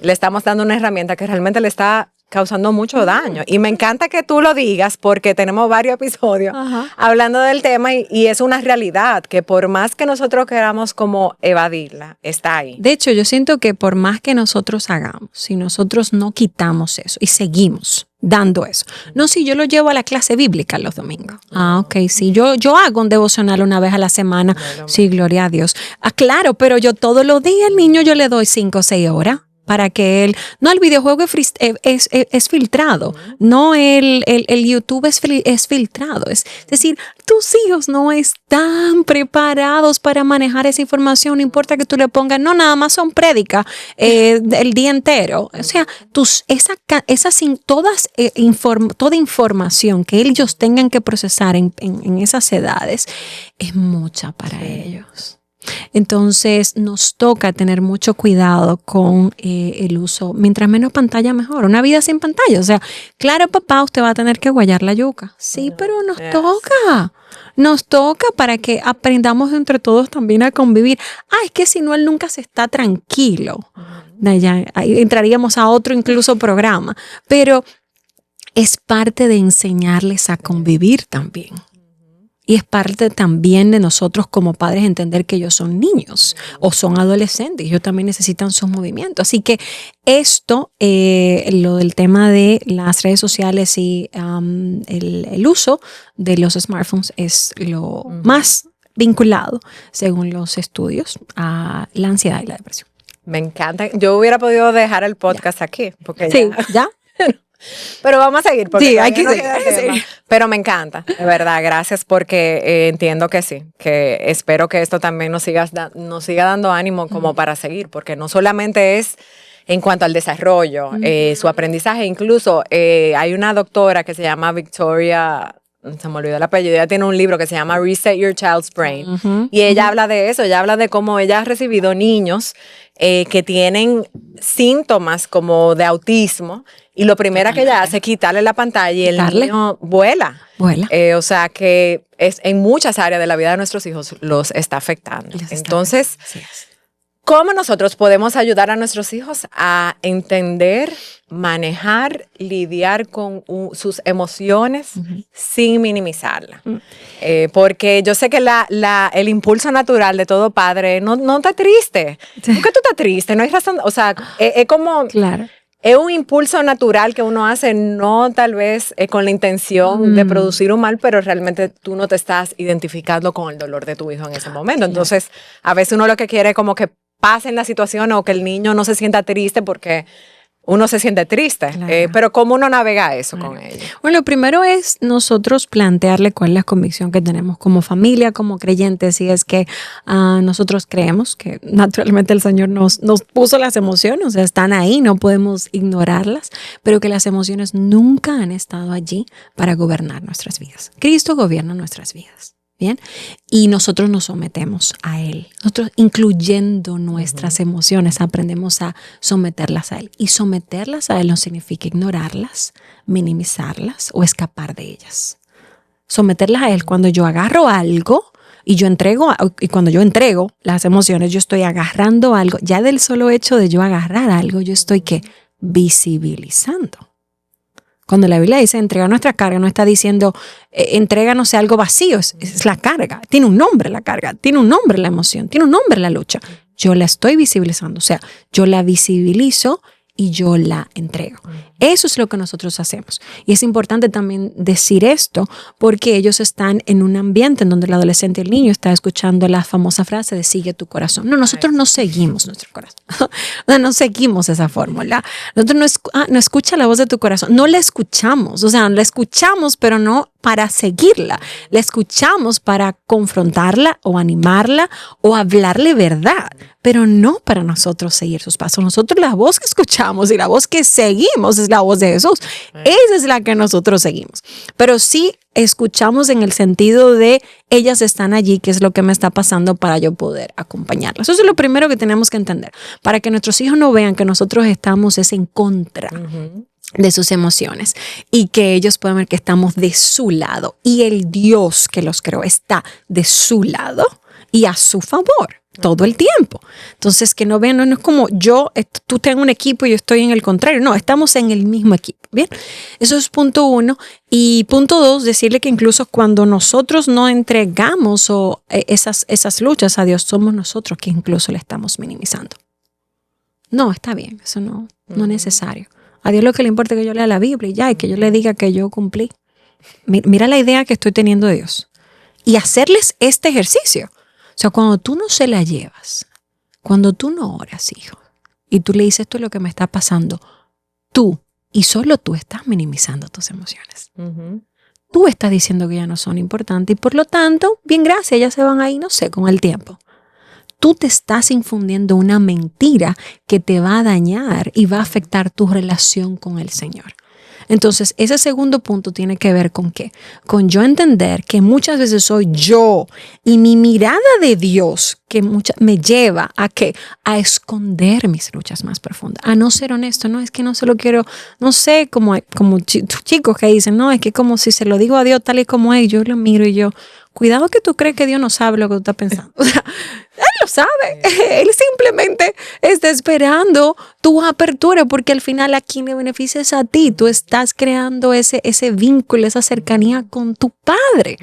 le estamos dando una herramienta que realmente le está causando mucho daño. Y me encanta que tú lo digas porque tenemos varios episodios hablando del tema y es una realidad que por más que nosotros queramos como evadirla, está ahí. De hecho, yo siento que por más que nosotros hagamos, si nosotros no quitamos eso y seguimos dando eso. No, si yo lo llevo a la clase bíblica los domingos. Ok, sí, yo hago un devocional una vez a la semana. Sí, gloria a Dios. Claro, pero yo todos los días al niño yo le doy 5 o 6 horas. Para que no, el videojuego es filtrado, no el YouTube es filtrado. Es decir, tus hijos no están preparados para manejar esa información, no importa que tú le pongas, no, nada más son prédicas el día entero. O sea, toda información que ellos tengan que procesar en esas edades es mucha para ellos. Entonces nos toca tener mucho cuidado con el uso, mientras menos pantalla mejor, una vida sin pantalla. O sea, claro, papá, usted va a tener que guayar la yuca. Sí, pero nos toca para que aprendamos entre todos también a convivir. Es que si no, él nunca se está tranquilo. Ya, ahí entraríamos a otro incluso programa, pero es parte de enseñarles a convivir también. Y es parte también de nosotros como padres entender que ellos son niños o son adolescentes y ellos también necesitan sus movimientos. Así que esto, lo del tema de las redes sociales y el uso de los smartphones es lo más vinculado, según los estudios, a la ansiedad y la depresión. Me encanta. Yo hubiera podido dejar el podcast aquí. Porque ¿ya? Pero vamos a seguir. Porque sí, hay que seguir. Pero me encanta, de verdad. Gracias porque entiendo que sí. Que espero que esto también nos siga dando ánimo como para seguir. Porque no solamente es en cuanto al desarrollo, su aprendizaje. Incluso hay una doctora que se llama Victoria... Se me olvidó el apellido. Ella tiene un libro que se llama Reset Your Child's Brain. Y ella habla de eso. Ella habla de cómo ella ha recibido niños que tienen síntomas como de autismo. Y lo primero que ella hace es quitarle la pantalla y el niño vuela. O sea que en muchas áreas de la vida de nuestros hijos los está afectando. Entonces, ¿cómo nosotros podemos ayudar a nuestros hijos a entender, manejar, lidiar con sus emociones sin minimizarlas? Porque yo sé que el impulso natural de todo padre no está triste. ¿Por qué tú estás triste? No hay razón. O sea, es como... Claro. Es un impulso natural que uno hace, no tal vez con la intención de producir un mal, pero realmente tú no te estás identificando con el dolor de tu hijo en ese momento. Entonces, a veces uno lo que quiere es como que pasen la situación o que el niño no se sienta triste porque uno se siente triste. Pero ¿cómo uno navega eso con ellos? Bueno, lo primero es nosotros plantearle cuál es la convicción que tenemos como familia, como creyentes, y es que nosotros creemos que naturalmente el Señor nos puso las emociones, o sea, están ahí, no podemos ignorarlas, pero que las emociones nunca han estado allí para gobernar nuestras vidas. Cristo gobierna nuestras vidas. Bien, y nosotros nos sometemos a Él. Nosotros, incluyendo nuestras emociones, aprendemos a someterlas a Él. Y someterlas a Él no significa ignorarlas, minimizarlas o escapar de ellas. Someterlas a Él cuando yo agarro algo y cuando yo entrego las emociones, yo estoy agarrando algo. Ya del solo hecho de yo agarrar algo, yo estoy visibilizando. Cuando la Biblia dice entregar nuestra carga, no está diciendo entréganos algo vacío, es la carga. Tiene un nombre la carga, tiene un nombre la emoción, tiene un nombre la lucha. Yo la estoy visibilizando, o sea, yo la visibilizo y yo la entrego. Eso es lo que nosotros hacemos. Y es importante también decir esto porque ellos están en un ambiente en donde el adolescente y el niño está escuchando la famosa frase de sigue tu corazón. No, nosotros no seguimos nuestro corazón. No seguimos esa fórmula. Nosotros no escucha la voz de tu corazón. No la escuchamos. O sea, la escuchamos, pero no para seguirla. La escuchamos para confrontarla o animarla o hablarle verdad, pero no para nosotros seguir sus pasos. Nosotros la voz que escuchamos y la voz que seguimos es la voz de Jesús. Esa es la que nosotros seguimos. Pero sí escuchamos en el sentido de ellas están allí, ¿qué es lo que me está pasando para yo poder acompañarlas? Eso es lo primero que tenemos que entender. Para que nuestros hijos no vean que nosotros estamos en contra de sus emociones y que ellos puedan ver que estamos de su lado y el Dios que los creó está de su lado y a su favor todo el tiempo. Entonces que no vean, no es como tú tengas un equipo y yo estoy en el contrario, no, estamos en el mismo equipo, ¿bien? Eso es punto 1. Y punto 2, decirle que incluso cuando nosotros no entregamos esas luchas a Dios, somos nosotros que incluso le estamos minimizando. No, está bien, eso no es necesario. A Dios lo que le importa es que yo lea la Biblia y ya, y que yo le diga que yo cumplí. Mira la idea que estoy teniendo de Dios. Y hacerles este ejercicio. O sea, cuando tú no se la llevas, cuando tú no oras, hijo, y tú le dices esto es lo que me está pasando, tú y solo tú estás minimizando tus emociones. Tú estás diciendo que ya no son importantes y por lo tanto, bien, gracias, ya se van ahí, no sé, con el tiempo. Tú te estás infundiendo una mentira que te va a dañar y va a afectar tu relación con el Señor. Entonces, ese segundo punto tiene que ver con ¿qué? Con yo entender que muchas veces soy yo y mi mirada de Dios que me lleva a ¿qué? A esconder mis luchas más profundas, a no ser honesto. No, es que no se lo quiero, no sé, como chicos que dicen, no, es que como si se lo digo a Dios tal y como es, yo lo miro y yo, cuidado que tú crees que Dios no sabe lo que tú estás pensando. O sea, Él lo sabe. Él simplemente está esperando tu apertura porque al final a quien le beneficia es a ti. Tú estás creando ese vínculo, esa cercanía con tu Padre.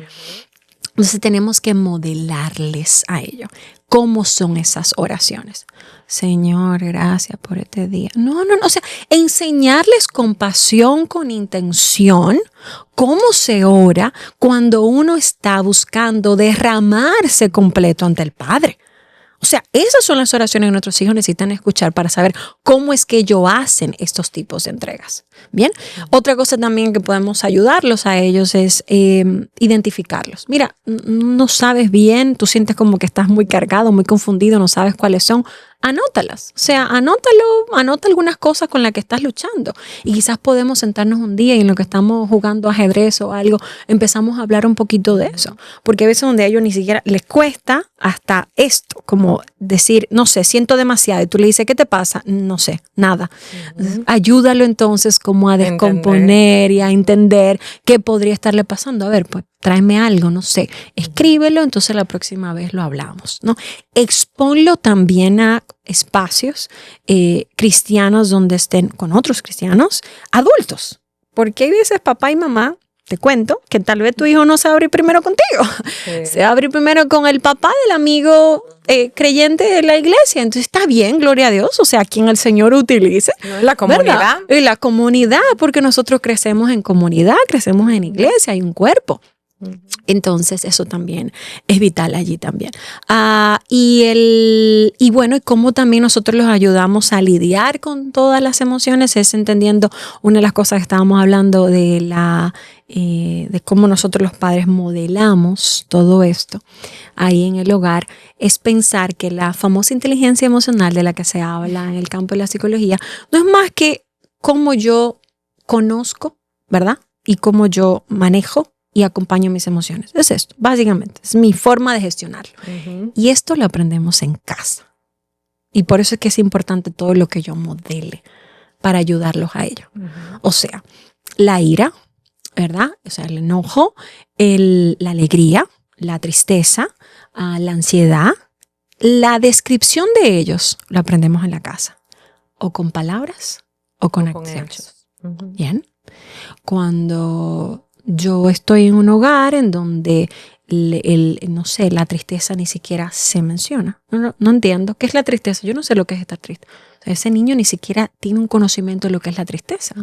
Entonces tenemos que modelarles a ello. ¿Cómo son esas oraciones? Señor, gracias por este día. No. O sea, enseñarles con pasión, con intención, cómo se ora cuando uno está buscando derramarse completo ante el Padre. O sea, esas son las oraciones que nuestros hijos necesitan escuchar para saber cómo es que ellos hacen estos tipos de entregas. Bien, otra cosa también que podemos ayudarlos a ellos es identificarlos. Mira, no sabes bien, tú sientes como que estás muy cargado, muy confundido, no sabes cuáles son. Anótalas, o sea, anota algunas cosas con las que estás luchando y quizás podemos sentarnos un día y en lo que estamos jugando ajedrez o algo, empezamos a hablar un poquito de eso, porque a veces donde a ellos ni siquiera les cuesta hasta esto, como decir, no sé, siento demasiado y tú le dices, ¿qué te pasa? No sé, nada. Ayúdalo entonces como a descomponer y a entender qué podría estarle pasando. A ver, pues tráeme algo, no sé, escríbelo, entonces la próxima vez lo hablamos, ¿no? Exponlo también a espacios cristianos donde estén con otros cristianos adultos, porque hay veces papá y mamá, te cuento, que tal vez tu hijo no se va a abrir primero contigo, se va a abrir primero con el papá del amigo creyente de la iglesia, entonces está bien, gloria a Dios, o sea, quien el Señor utilice. La comunidad. ¿Verdad? Y la comunidad, porque nosotros crecemos en comunidad, crecemos en iglesia, hay un cuerpo. Entonces eso también es vital allí también. Y bueno, y cómo también nosotros los ayudamos a lidiar con todas las emociones es entendiendo una de las cosas que estábamos hablando de cómo nosotros los padres modelamos todo esto ahí en el hogar, es pensar que la famosa inteligencia emocional de la que se habla en el campo de la psicología no es más que cómo yo conozco, ¿verdad? Y cómo yo manejo y acompaño mis emociones. Es esto, básicamente. Es mi forma de gestionarlo. Y esto lo aprendemos en casa. Y por eso es que es importante todo lo que yo modele para ayudarlos a ello. O sea, la ira, ¿verdad? O sea, el enojo, la alegría, la tristeza, la ansiedad. La descripción de ellos lo aprendemos en la casa. O con palabras o con acciones. Bien. cuando yo estoy en un hogar en donde no sé, la tristeza ni siquiera se menciona. No entiendo. ¿Qué es la tristeza? Yo no sé lo que es estar triste. O sea, ese niño ni siquiera tiene un conocimiento de lo que es la tristeza,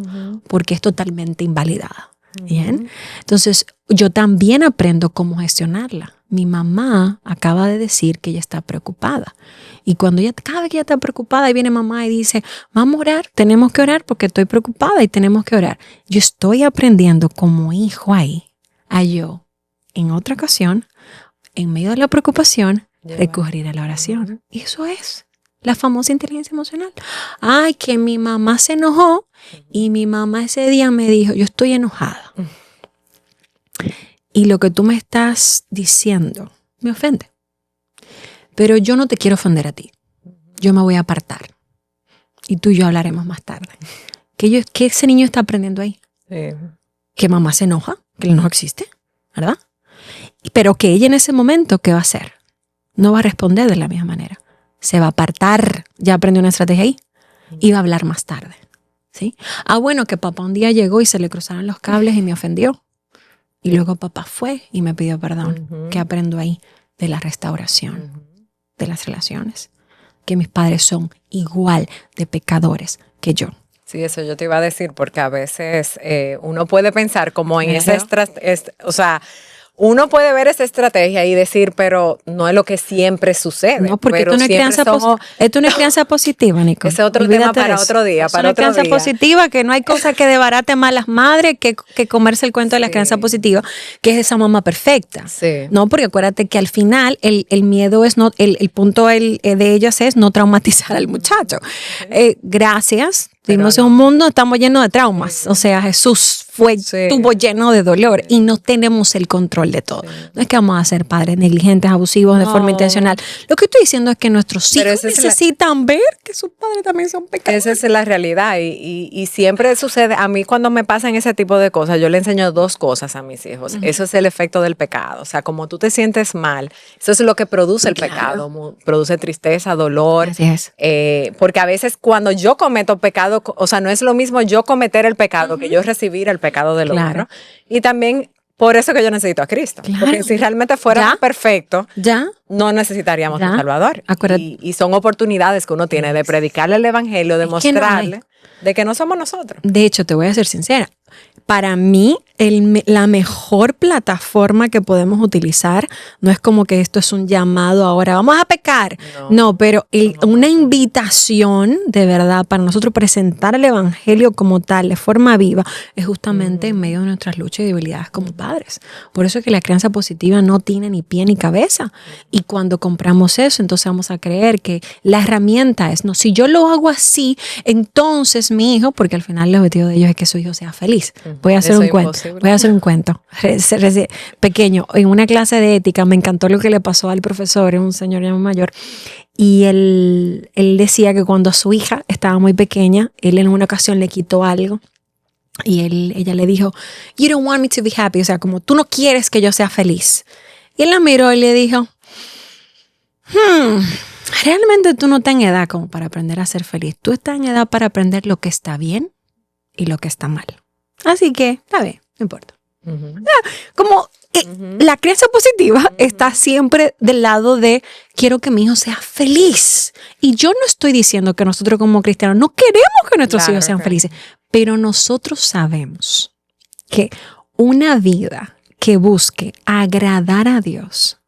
porque es totalmente invalidada. ¿Bien? Entonces, yo también aprendo cómo gestionarla. Mi mamá acaba de decir que ella está preocupada. Y cuando cada vez que ella está preocupada, ahí viene mamá y dice, vamos a orar, tenemos que orar porque estoy preocupada y tenemos que orar. Yo estoy aprendiendo como hijo ahí a yo, en otra ocasión, en medio de la preocupación, recurrir a la oración. Y eso es la famosa inteligencia emocional. Ay, que mi mamá se enojó y mi mamá ese día me dijo, yo estoy enojada. Y lo que tú me estás diciendo me ofende. Pero yo no te quiero ofender a ti. Yo me voy a apartar. Y tú y yo hablaremos más tarde. ¿Qué ese niño está aprendiendo ahí? Sí. Que mamá se enoja, que el enojo existe, ¿verdad? Pero que ella en ese momento, ¿qué va a hacer? No va a responder de la misma manera. Se va a apartar. Ya aprendió una estrategia ahí. Y va a hablar más tarde. ¿Sí? Bueno, que papá un día llegó y se le cruzaron los cables y me ofendió. Y luego papá fue y me pidió perdón. ¿Qué aprendo ahí? De la restauración, de las relaciones. Que mis padres son igual de pecadores que yo. Sí, eso yo te iba a decir, porque a veces uno puede pensar como en esa o sea, uno puede ver esa estrategia y decir, pero no es lo que siempre sucede. No, porque pero esto no es crianza positiva, Nico. Ese es otro tema para otro día. Es una crianza positiva, que no hay cosa que debarate más las madres que comerse el cuento de la crianza positiva, que es esa mamá perfecta. Sí. No, porque acuérdate que al final el miedo es no, el punto de ellas es no traumatizar al muchacho. Gracias. Vivimos en un mundo, estamos llenos de traumas. O sea, Jesús estuvo lleno de dolor y no tenemos el control de todo. No es que vamos a ser padres negligentes, abusivos, de forma intencional. Lo que estoy diciendo es que nuestros hijos necesitan ver que sus padres también son pecadores. Esa es la realidad y siempre sucede. A mí cuando me pasan ese tipo de cosas, yo le enseño dos cosas a mis hijos. Eso es el efecto del pecado. O sea, como tú te sientes mal, eso es lo que produce el pecado. Produce tristeza, dolor. Así es. Porque a veces cuando yo cometo pecado, o sea, no es lo mismo yo cometer el pecado que yo recibir el pecado del otro. Y también por eso que yo necesito a Cristo. Porque si realmente fuera perfecto, no necesitaríamos un Salvador. Y son oportunidades que uno tiene de predicarle el evangelio, de mostrarle de que no somos nosotros. De hecho, te voy a ser sincera. Para mí, la mejor plataforma que podemos utilizar no es como que esto es un llamado ahora, vamos a pecar. No, pero una invitación de verdad para nosotros presentar el evangelio como tal, de forma viva, es justamente en medio de nuestras luchas y debilidades como padres. Por eso es que la crianza positiva no tiene ni pie ni cabeza. Y cuando compramos eso, entonces vamos a creer que la herramienta es, no, si yo lo hago así, entonces mi hijo, porque al final el objetivo de ellos es que su hijo sea feliz. Voy a hacer un cuento. Pequeño. En una clase de ética me encantó lo que le pasó al profesor, un señor ya mayor. Y él decía que cuando su hija estaba muy pequeña, él en una ocasión le quitó algo. Y ella le dijo, you don't want me to be happy. O sea, como tú no quieres que yo sea feliz. Y él la miró y le dijo, realmente tú no estás en edad como para aprender a ser feliz. Tú estás en edad para aprender lo que está bien y lo que está mal. Así que, está bien, no importa. Como la crianza positiva está siempre del lado de quiero que mi hijo sea feliz. Y yo no estoy diciendo que nosotros como cristianos no queremos que nuestros hijos sean felices, pero nosotros sabemos que una vida que busque agradar a Dios,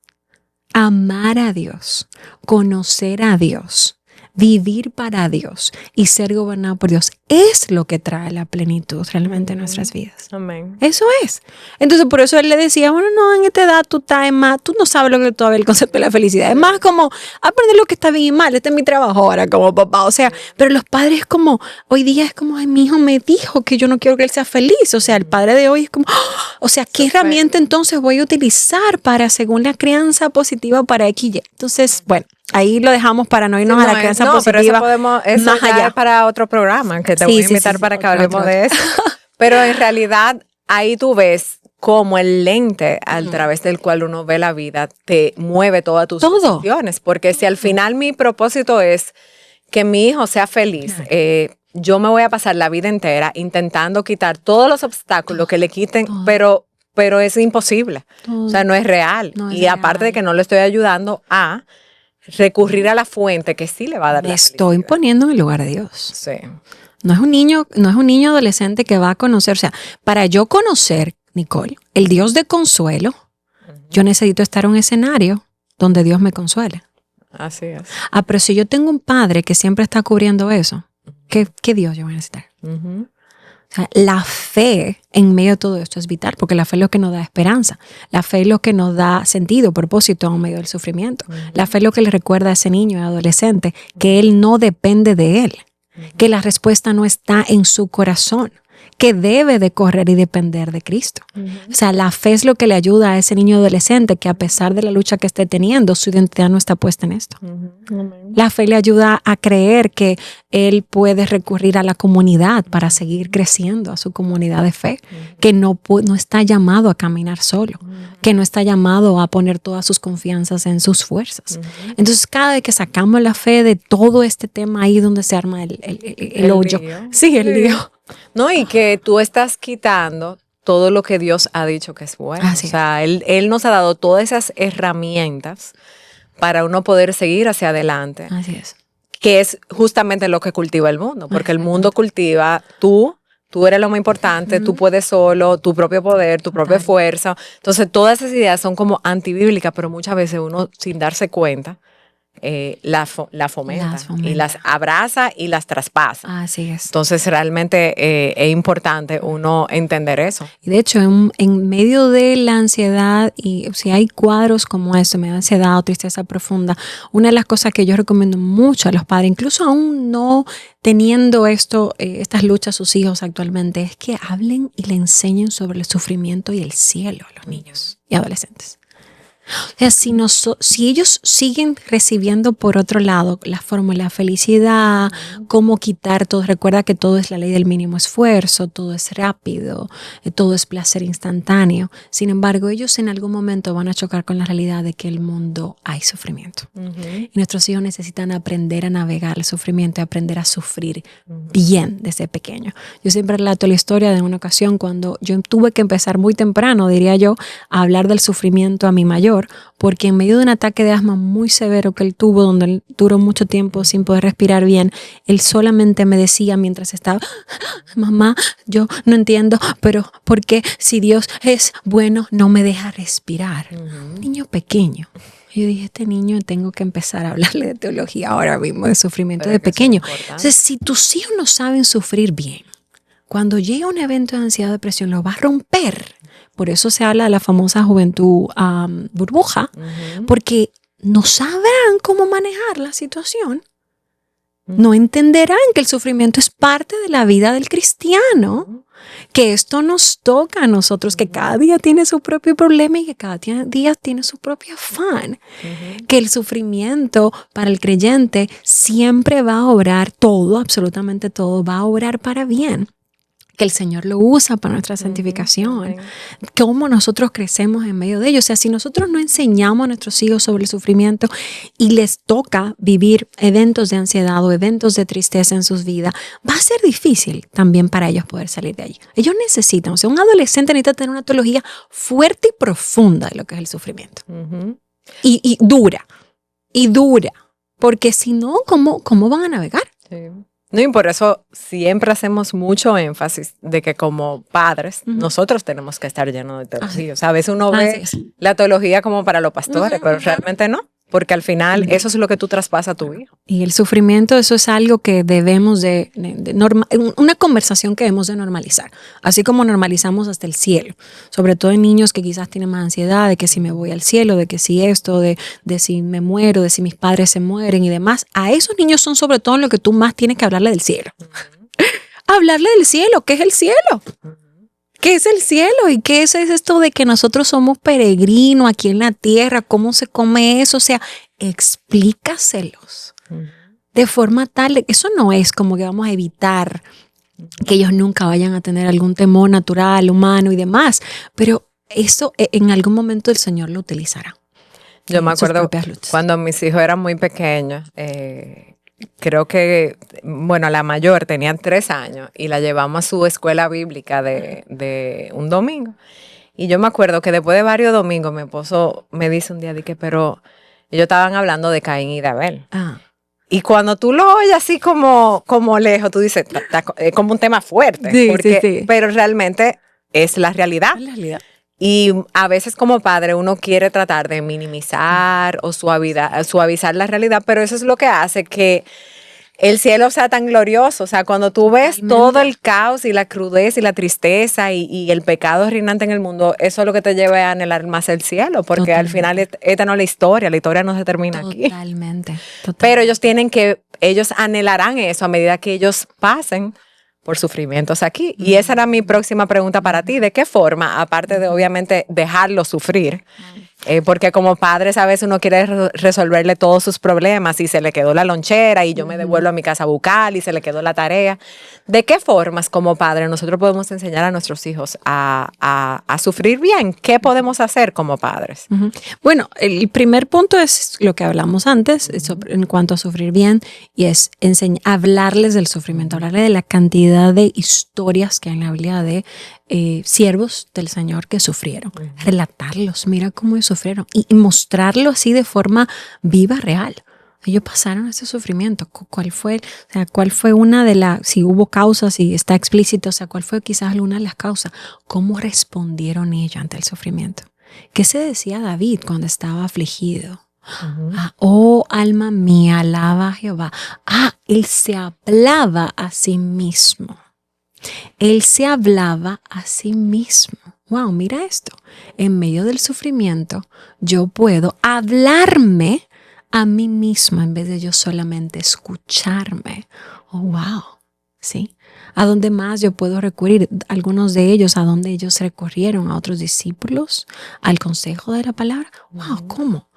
amar a Dios, conocer a Dios, vivir para Dios y ser gobernado por Dios es lo que trae la plenitud realmente en nuestras vidas. Amén. Eso es. Entonces por eso él le decía, bueno, no, en esta edad tú estás más, tú no sabes lo que todavía el concepto de la felicidad. Es más como aprender lo que está bien y mal. Este es mi trabajo ahora como papá. O sea, pero los padres como, hoy día es como, ay, mi hijo me dijo que yo no quiero que él sea feliz. O sea, el padre de hoy es como, o sea, ¿qué herramienta entonces voy a utilizar para, según la crianza positiva para X? Entonces, bueno. Ahí lo dejamos para no irnos a la crianza positiva. Pero eso más allá es para otro programa que te voy a invitar para que hablemos de eso. Pero en realidad ahí tú ves cómo el lente a través del cual uno ve la vida te mueve todas tus decisiones. Porque si al final mi propósito es que mi hijo sea feliz. Claro. Yo me voy a pasar la vida entera intentando quitar todos los obstáculos que le quiten, todo. pero es imposible. Todo. O sea, no es real. No es y aparte de real. que no le estoy ayudando a recurrir a la fuente que sí le va a dar Me la estoy felicidad. poniendo en el lugar de Dios. Sí. No es un niño adolescente que va a conocer. O sea, para yo conocer, Nicole, el Dios de consuelo, yo necesito estar en un escenario donde Dios me consuele. Así es. Ah, pero si yo tengo un padre que siempre está cubriendo eso, ¿qué Dios yo voy a necesitar? Ujú. O sea, la fe en medio de todo esto es vital, porque la fe es lo que nos da esperanza. La fe es lo que nos da sentido, propósito en medio del sufrimiento. La fe es lo que le recuerda a ese niño y adolescente que él no depende de él, que la respuesta no está en su corazón, que debe de correr y depender de Cristo. O sea, la fe es lo que le ayuda a ese niño adolescente que a pesar de la lucha que esté teniendo, su identidad no está puesta en esto. La fe le ayuda a creer que él puede recurrir a la comunidad para seguir creciendo, a su comunidad de fe, que no está llamado a caminar solo, que no está llamado a poner todas sus confianzas en sus fuerzas. Entonces, cada vez que sacamos la fe de todo este tema ahí donde se arma el hoyo. lío. Sí, el lío. No, y que tú estás quitando todo lo que Dios ha dicho que es bueno. Así o sea, él nos ha dado todas esas herramientas para uno poder seguir hacia adelante, Así es. que es justamente lo que cultiva el mundo, porque el mundo cultiva tú eres lo más importante, tú puedes solo, tu propio poder, tu propia fuerza. Entonces, todas esas ideas son como antibíblicas, pero muchas veces uno, sin darse cuenta, la fomenta y las abraza y las traspasa. Así es. Entonces, realmente es importante uno entender eso. Y de hecho, en medio de la ansiedad, y si hay cuadros como este, medio de ansiedad o tristeza profunda, una de las cosas que yo recomiendo mucho a los padres, incluso aún no teniendo estas luchas sus hijos actualmente, es que hablen y le enseñen sobre el sufrimiento y el cielo a los niños y adolescentes. O sea, si ellos siguen recibiendo por otro lado la fórmula felicidad, cómo quitar todo, recuerda que todo es la ley del mínimo esfuerzo, todo es rápido, todo es placer instantáneo. Sin embargo, ellos en algún momento van a chocar con la realidad de que en el mundo hay sufrimiento. Y nuestros hijos necesitan aprender a navegar el sufrimiento y aprender a sufrir bien desde pequeño. Yo siempre relato la historia de una ocasión cuando yo tuve que empezar muy temprano, diría yo, a hablar del sufrimiento a mi mayor, porque en medio de un ataque de asma muy severo que él tuvo, donde él duró mucho tiempo sin poder respirar bien, él solamente me decía mientras estaba, mamá, yo no entiendo, pero ¿por qué si Dios es bueno no me deja respirar? Un niño pequeño. Yo dije, este niño tengo que empezar a hablarle de teología ahora mismo, de sufrimiento de pequeño. Entonces, si tus hijos no saben sufrir bien, cuando llega un evento de ansiedad o depresión, lo va a romper. Por eso se habla de la famosa juventud burbuja, porque no sabrán cómo manejar la situación. No entenderán que el sufrimiento es parte de la vida del cristiano, que esto nos toca a nosotros, que cada día tiene su propio problema y que cada día tiene su propio afán, que el sufrimiento para el creyente siempre va a obrar todo, absolutamente todo, va a obrar para bien. Que el Señor lo usa para nuestra santificación, cómo nosotros crecemos en medio de ello. O sea, si nosotros no enseñamos a nuestros hijos sobre el sufrimiento y les toca vivir eventos de ansiedad o eventos de tristeza en sus vidas, va a ser difícil también para ellos poder salir de allí. Ellos necesitan, o sea, un adolescente necesita tener una teología fuerte y profunda de lo que es el sufrimiento. Y dura, porque si no, ¿cómo van a navegar? Sí. No, y por eso siempre hacemos mucho énfasis de que como padres nosotros tenemos que estar llenos de teología. O sea, a veces uno ve la teología como para los pastores, pero realmente no, porque al final eso es lo que tú traspasas a tu hijo. Y el sufrimiento, eso es algo que debemos una conversación que debemos de normalizar, así como normalizamos hasta el cielo, sobre todo en niños que quizás tienen más ansiedad, de que si me voy al cielo, de que si esto, de si me muero, de si mis padres se mueren y demás. A esos niños son sobre todo lo que tú más tienes que hablarle del cielo. Hablarle del cielo, ¿qué es el cielo? ¿Qué es el cielo? ¿Y qué es esto de que nosotros somos peregrinos aquí en la tierra? ¿Cómo se come eso? O sea, explícaselos de forma tal de que eso no es como que vamos a evitar que ellos nunca vayan a tener algún temor natural, humano y demás, pero eso en algún momento el Señor lo utilizará. Yo me acuerdo cuando mis hijos eran muy pequeños, creo que, bueno, la mayor tenía 3 años y la llevamos a su escuela bíblica de un domingo. Y yo me acuerdo que después de varios domingos mi esposo me dice un día, de que, pero ellos estaban hablando de Caín y de Abel. Y cuando tú lo oyes así como lejos, tú dices, es como un tema fuerte. Sí, porque, sí. Pero realmente es la realidad. Es la realidad. Y a veces como padre uno quiere tratar de minimizar o suavizar la realidad, pero eso es lo que hace que el cielo sea tan glorioso. O sea, cuando tú ves todo el caos y la crudeza y la tristeza y el pecado reinante en el mundo, eso es lo que te lleva a anhelar más el cielo, porque al final esta no es la historia no se termina aquí. Totalmente. Pero ellos anhelarán eso a medida que ellos pasen por sufrimientos aquí. Y esa era mi próxima pregunta para ti. ¿De qué forma, aparte de obviamente dejarlo sufrir, porque como padres a veces uno quiere resolverle todos sus problemas y se le quedó la lonchera y yo me devuelvo a mi casa bucal y se le quedó la tarea? ¿De qué formas como padres nosotros podemos enseñar a nuestros hijos a sufrir bien? ¿Qué podemos hacer como padres? Bueno, el primer punto es lo que hablamos antes en cuanto a sufrir bien, y es hablarles del sufrimiento, hablarles de la cantidad de historias que hay en la Biblia de siervos del Señor que sufrieron, relatarlos, mira cómo ellos sufrieron y mostrarlo así de forma viva, real. Ellos pasaron ese sufrimiento. ¿Cuál fue una de las, si hubo causas, si está explícito, o sea, cuál fue quizás alguna de las causas? ¿Cómo respondieron ellos ante el sufrimiento? ¿Qué se decía David cuando estaba afligido? Oh, alma mía, alaba a Jehová. Él se hablaba a sí mismo. Él se hablaba a sí mismo. Wow, mira esto. En medio del sufrimiento, yo puedo hablarme a mí mismo en vez de yo solamente escucharme. Oh, wow. ¿Sí? ¿A dónde más yo puedo recurrir? Algunos de ellos, ¿a dónde ellos recurrieron? ¿A otros discípulos? ¿Al consejo de la palabra? Wow, ¿cómo?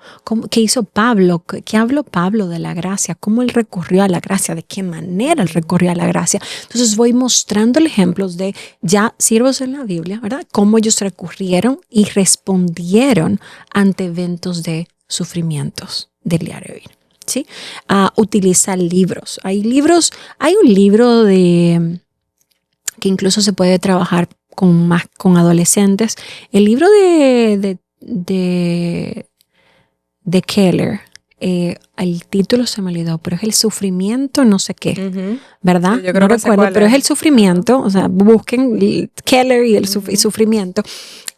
¿Qué hizo Pablo? ¿Qué habló Pablo de la gracia? ¿Cómo él recurrió a la gracia? ¿De qué manera él recurrió a la gracia? Entonces voy mostrando ejemplos de ya siervos en la Biblia, ¿verdad? Cómo ellos recurrieron y respondieron ante eventos de sufrimientos del diario vivir. ¿Sí? Utiliza libros. Hay un libro que incluso se puede trabajar con adolescentes. El libro de Keller, el título se me olvidó, pero es el sufrimiento no sé qué, ¿verdad? Sí, yo creo no recuerdo, pero es el sufrimiento. O sea, busquen Keller y el sufrimiento.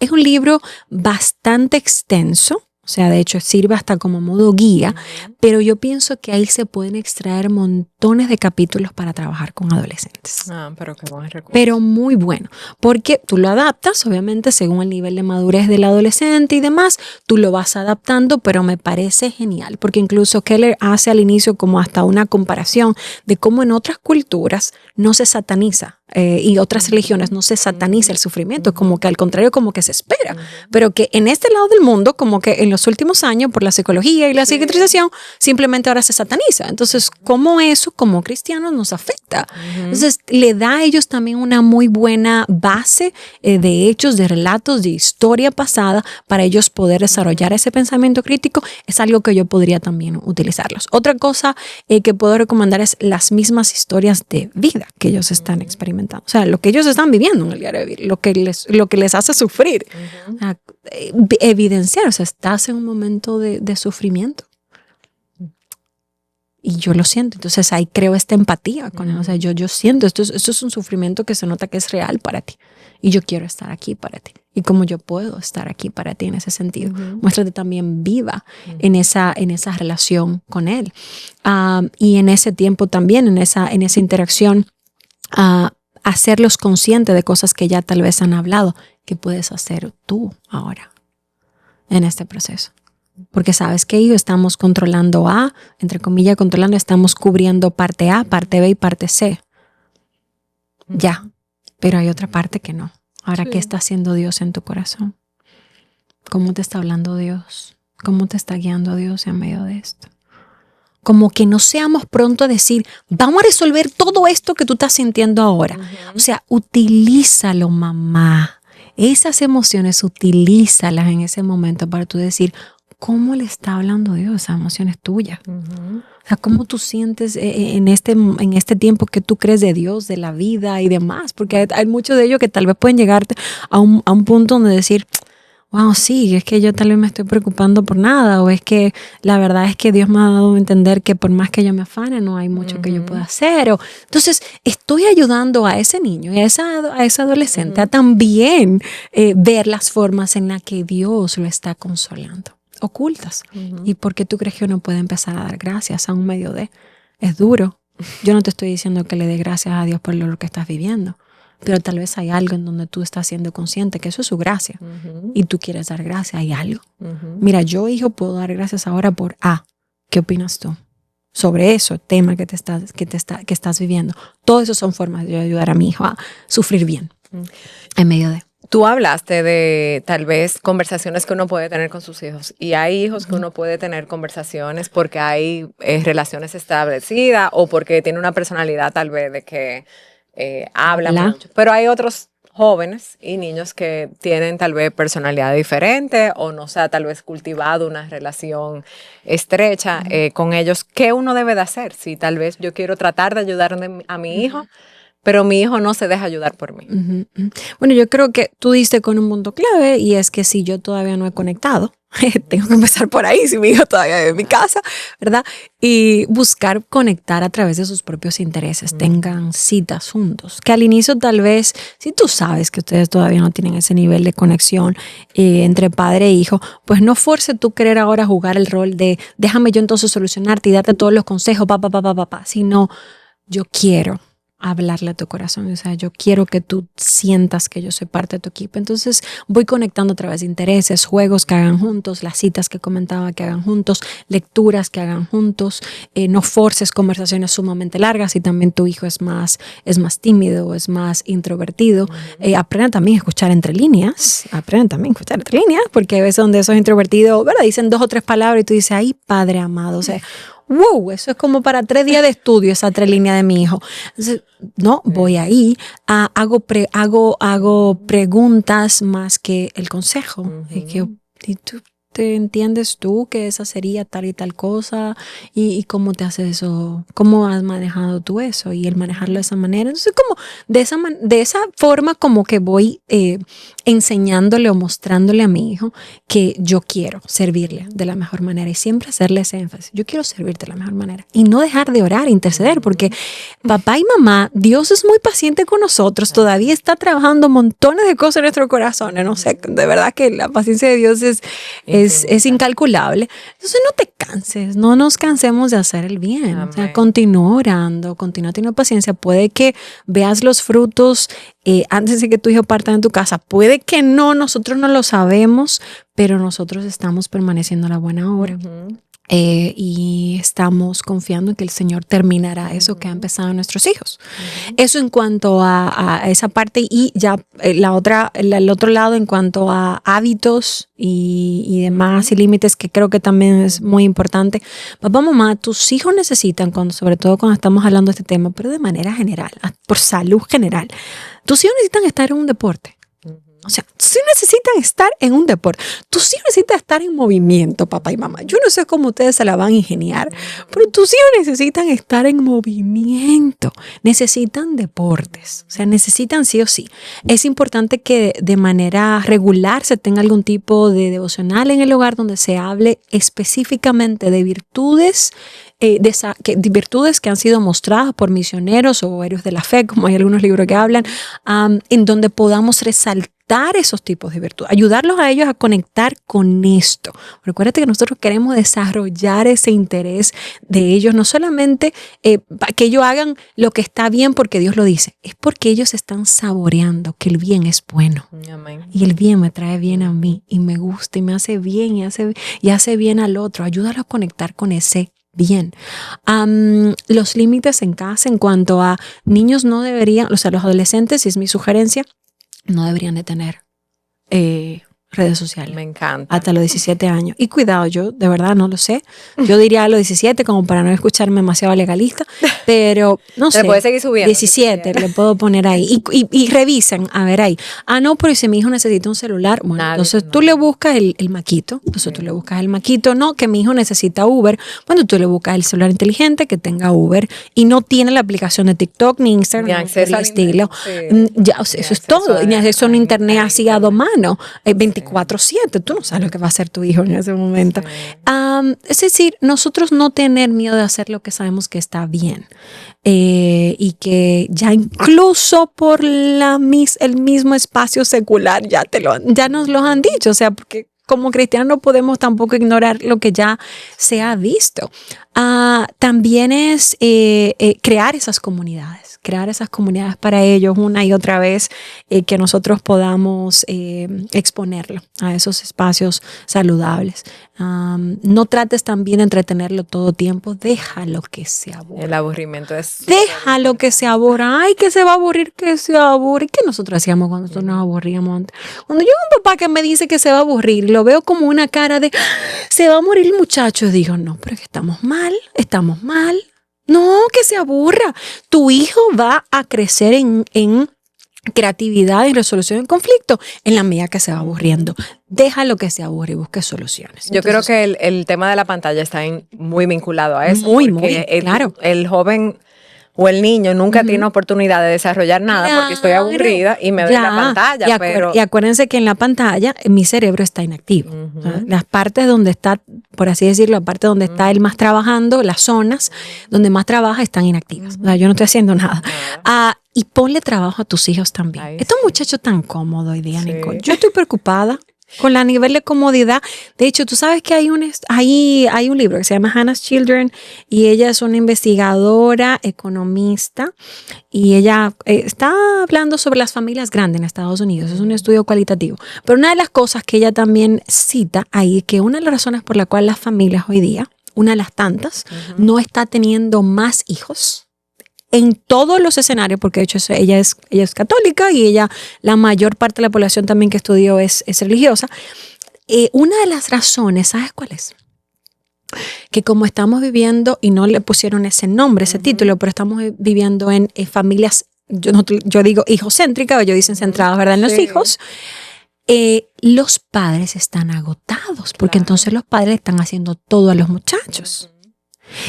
Es un libro bastante extenso. O sea, de hecho, sirve hasta como modo guía, pero yo pienso que ahí se pueden extraer montones de capítulos para trabajar con adolescentes. Pero qué buen recurso. Pero muy bueno, porque tú lo adaptas, obviamente, según el nivel de madurez del adolescente y demás, tú lo vas adaptando, pero me parece genial, porque incluso Keller hace al inicio como hasta una comparación de cómo en otras culturas no se sataniza. Y otras religiones no se sataniza el sufrimiento, como que al contrario, como que se espera, pero que en este lado del mundo, como que en los últimos años, por la psicología y la cicatrización, simplemente ahora se sataniza. Entonces, ¿cómo eso como cristianos nos afecta? Entonces, le da a ellos también una muy buena base de hechos, de relatos, de historia pasada, para ellos poder desarrollar ese pensamiento crítico. Es algo que yo podría también utilizarlos. Otra cosa que puedo recomendar es las mismas historias de vida que ellos están experimentando. O sea, lo que ellos están viviendo en el diario de vivir, lo que les hace sufrir. O sea, evidenciar, o sea, estás en un momento de sufrimiento. Y yo lo siento. Entonces ahí creo esta empatía con él. O sea, yo siento, esto es un sufrimiento que se nota que es real para ti. Y yo quiero estar aquí para ti. Y como yo puedo estar aquí para ti en ese sentido. Muéstrate también viva en esa relación con él. Y en ese tiempo también, en esa interacción, hacerlos conscientes de cosas que ya tal vez han hablado, que puedes hacer tú ahora en este proceso. Porque sabes que ellos estamos controlando entre comillas, estamos cubriendo parte A, parte B y parte C. Ya, pero hay otra parte que no. Ahora, ¿qué está haciendo Dios en tu corazón? ¿Cómo te está hablando Dios? ¿Cómo te está guiando Dios en medio de esto? Como que no seamos pronto a decir, vamos a resolver todo esto que tú estás sintiendo ahora. O sea, utilízalo, mamá. Esas emociones, utilízalas en ese momento para tú decir, cómo le está hablando Dios, esas emociones tuyas. Ujú. O sea, cómo tú sientes en este tiempo que tú crees de Dios, de la vida y demás. Porque hay muchos de ellos que tal vez pueden llegar a un punto donde decir, wow, sí, es que yo tal vez me estoy preocupando por nada, o es que la verdad es que Dios me ha dado a entender que por más que yo me afane, no hay mucho que yo pueda hacer. Entonces, estoy ayudando a ese niño y a ese adolescente a también ver las formas en las que Dios lo está consolando, ocultas. ¿Y por qué tú crees que uno puede empezar a dar gracias a un medio de? Es duro. Yo no te estoy diciendo que le dé gracias a Dios por lo que estás viviendo, pero tal vez hay algo en donde tú estás siendo consciente que eso es su gracia y tú quieres dar gracias, hay algo. Mira, yo, hijo, puedo dar gracias ahora por A. ¿Qué opinas tú sobre eso, tema que estás viviendo? Todo eso son formas de ayudar a mi hijo a sufrir bien en medio de. Tú hablaste de tal vez conversaciones que uno puede tener con sus hijos, y hay hijos que uno puede tener conversaciones porque hay relaciones establecidas o porque tiene una personalidad tal vez de que habla mucho, pero hay otros jóvenes y niños que tienen tal vez personalidad diferente o no se ha tal vez cultivado una relación estrecha con ellos. ¿Qué uno debe de hacer? Si tal vez yo quiero tratar de ayudar a mi hijo, pero mi hijo no se deja ayudar por mí. Bueno, yo creo que tú diste con un punto clave, y es que si yo todavía no he conectado, tengo que empezar por ahí, si mi hijo todavía vive en mi casa, ¿verdad? Y buscar conectar a través de sus propios intereses, tengan citas juntos, que al inicio tal vez, si tú sabes que ustedes todavía no tienen ese nivel de conexión entre padre e hijo, pues no force tú querer ahora jugar el rol de déjame yo entonces solucionarte y darte todos los consejos, sino yo quiero hablarle a tu corazón, o sea, yo quiero que tú sientas que yo soy parte de tu equipo. Entonces voy conectando a través de intereses, juegos que hagan juntos, las citas que comentaba que hagan juntos, lecturas que hagan juntos, no forces conversaciones sumamente largas. Si también tu hijo es más tímido, es más introvertido, aprenda también a escuchar entre líneas, porque a veces donde sos introvertido, ¿verdad? Dicen 2 o 3 palabras y tú dices, ay, Padre amado, o sea, wow, eso es como para 3 días de estudio, esa 3 líneas de mi hijo. Entonces, no, voy ahí, hago preguntas más que el consejo. ¿Y tú te entiendes tú que esa sería tal y tal cosa? ¿Y cómo te haces eso? ¿Cómo has manejado tú eso? Y el manejarlo de esa manera. Entonces, como de esa forma, como que voy enseñándole o mostrándole a mi hijo que yo quiero servirle de la mejor manera, y siempre hacerle ese énfasis. Yo quiero servirte de la mejor manera y no dejar de orar, interceder, porque papá y mamá, Dios es muy paciente con nosotros, todavía está trabajando montones de cosas en nuestros corazones. No sé, de verdad que la paciencia de Dios es incalculable. Entonces no te canses, no nos cansemos de hacer el bien. Amén. O sea, continúa orando, continúa teniendo paciencia. Puede que veas los frutos antes de que tu hijo parta de tu casa. Puede que no, nosotros no lo sabemos, pero nosotros estamos permaneciendo en la buena obra. Y estamos confiando en que el Señor terminará eso que ha empezado en nuestros hijos. Eso en cuanto a esa parte, y ya el otro lado en cuanto a hábitos y demás y límites, que creo que también es muy importante. Papá, mamá, tus hijos necesitan, sobre todo cuando estamos hablando de este tema, pero de manera general, por salud general, tus hijos necesitan estar en un deporte. O sea, tus hijos necesitan estar en un deporte. Tus hijos necesitan estar en movimiento, papá y mamá. Yo no sé cómo ustedes se la van a ingeniar, pero tus hijos necesitan estar en movimiento. Necesitan deportes. O sea, necesitan sí o sí. Es importante que de manera regular se tenga algún tipo de devocional en el hogar donde se hable específicamente de virtudes, virtudes que han sido mostradas por misioneros o héroes de la fe, como hay algunos libros que hablan, en donde podamos resaltar esos tipos de virtudes, ayudarlos a ellos a conectar con esto. Recuérdate que nosotros queremos desarrollar ese interés de ellos, no solamente que ellos hagan lo que está bien porque Dios lo dice, es porque ellos están saboreando que el bien es bueno. Amén. Y el bien me trae bien a mí y me gusta y me hace bien y hace bien al otro. Ayúdalo a conectar con ese bien. Los límites en casa en cuanto a niños no deberían, o sea, los adolescentes, y es mi sugerencia, no deberían de tener redes sociales. Me encanta. Hasta los 17 años. Y cuidado, yo de verdad no lo sé. Yo diría a los 17 como para no escucharme demasiado legalista, pero no sé. Le puedes seguir subiendo. 17 le puedo poner ahí. Y revisen, a ver ahí. Ah, no, pero si mi hijo necesita un celular, bueno, entonces tú le buscas el maquito. Entonces tú le buscas el maquito. No, que mi hijo necesita Uber. Bueno, tú le buscas el celular inteligente que tenga Uber y no tiene la aplicación de TikTok ni Instagram, ni acceso al estilo. Sí. Ya, o sea, eso es todo. Ni acceso a un internet así a dos manos. 24/7, tú no sabes lo que va a hacer tu hijo en ese momento. Sí. Es decir, nosotros no tener miedo de hacer lo que sabemos que está bien. Y que ya incluso por el mismo espacio secular ya nos lo han dicho, o sea, porque como cristianos no podemos tampoco ignorar lo que ya se ha visto. También es crear esas comunidades para ellos una y otra vez, que nosotros podamos exponerlo a esos espacios saludables. No trates también de entretenerlo todo tiempo, déjalo que se aburra. El aburrimiento es... Déjalo que se aburra. Ay, que se va a aburrir, que se aburre. ¿Qué nosotros hacíamos cuando nosotros nos aburríamos antes? Cuando yo veo un papá que me dice que se va a aburrir, lo veo como una cara de, se va a morir el muchacho. Digo, no, pero es que estamos mal. No, que se aburra. Tu hijo va a crecer en creatividad y resolución de conflicto en la medida que se va aburriendo. Déjalo que se aburre y busque soluciones. Yo creo que el tema de la pantalla está muy vinculado a eso. Muy, claro. El joven o el niño nunca tiene oportunidad de desarrollar nada porque estoy aburrida y me doy la pantalla. Y acuérdense que en la pantalla mi cerebro está inactivo. O sea, las partes donde está, por así decirlo, la parte donde está él más trabajando, las zonas donde más trabaja están inactivas. O sea, yo no estoy haciendo nada. Y ponle trabajo a tus hijos también. Ay, Estos muchachos tan cómodos hoy día, Nicole. Yo estoy preocupada con la nivel de comodidad. De hecho, tú sabes que hay un libro que se llama Hannah's Children y ella es una investigadora, economista, y ella está hablando sobre las familias grandes en Estados Unidos. Es un estudio cualitativo. Pero una de las cosas que ella también cita ahí es que una de las razones por la cual las familias hoy día, una de las tantas, no está teniendo más hijos en todos los escenarios, porque de hecho ella es católica y la mayor parte de la población también que estudió es religiosa. Una de las razones, ¿sabes cuál es? Que como estamos viviendo, y no le pusieron ese nombre, ese título, pero estamos viviendo en familias, yo digo hijocéntricas, ellos dicen centradas, ¿verdad? En los hijos. Los padres están agotados, porque entonces los padres están haciendo todo a los muchachos.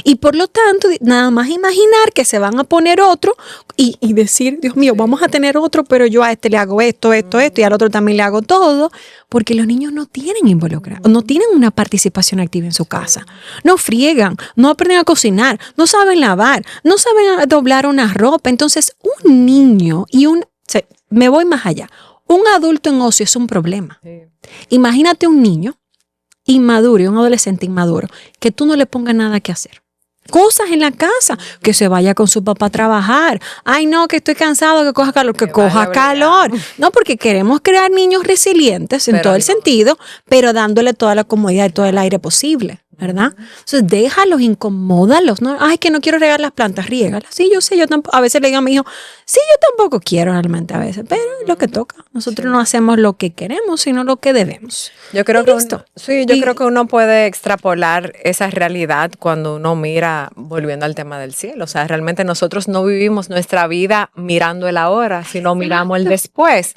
Y por lo tanto, nada más imaginar que se van a poner otro y decir, Dios mío, vamos a tener otro, pero yo a este le hago esto, y al otro también le hago todo, porque los niños no tienen involucrado, no tienen una participación activa en su casa. No friegan, no aprenden a cocinar, no saben lavar, no saben doblar una ropa. Entonces, un niño me voy más allá, un adulto en ocio es un problema. Sí. Imagínate un niño inmaduro y un adolescente inmaduro, que tú no le pongas nada que hacer. Cosas en la casa, que se vaya con su papá a trabajar. Ay, no, que estoy cansado, que coja calor. Que coja calor. No, porque queremos crear niños resilientes en todo el sentido, pero dándole toda la comodidad y todo el aire posible, ¿verdad? Entonces, déjalos, incomódalos, ¿no? Ay, que no quiero regar las plantas, riégalas. Sí, yo sé, yo tampoco. A veces le digo a mi hijo, sí, yo tampoco quiero realmente a veces, pero es lo que toca. Nosotros no hacemos lo que queremos, sino lo que debemos. Yo creo creo que uno puede extrapolar esa realidad cuando uno mira, volviendo al tema del cielo. O sea, realmente nosotros no vivimos nuestra vida mirando el ahora, sino miramos el después.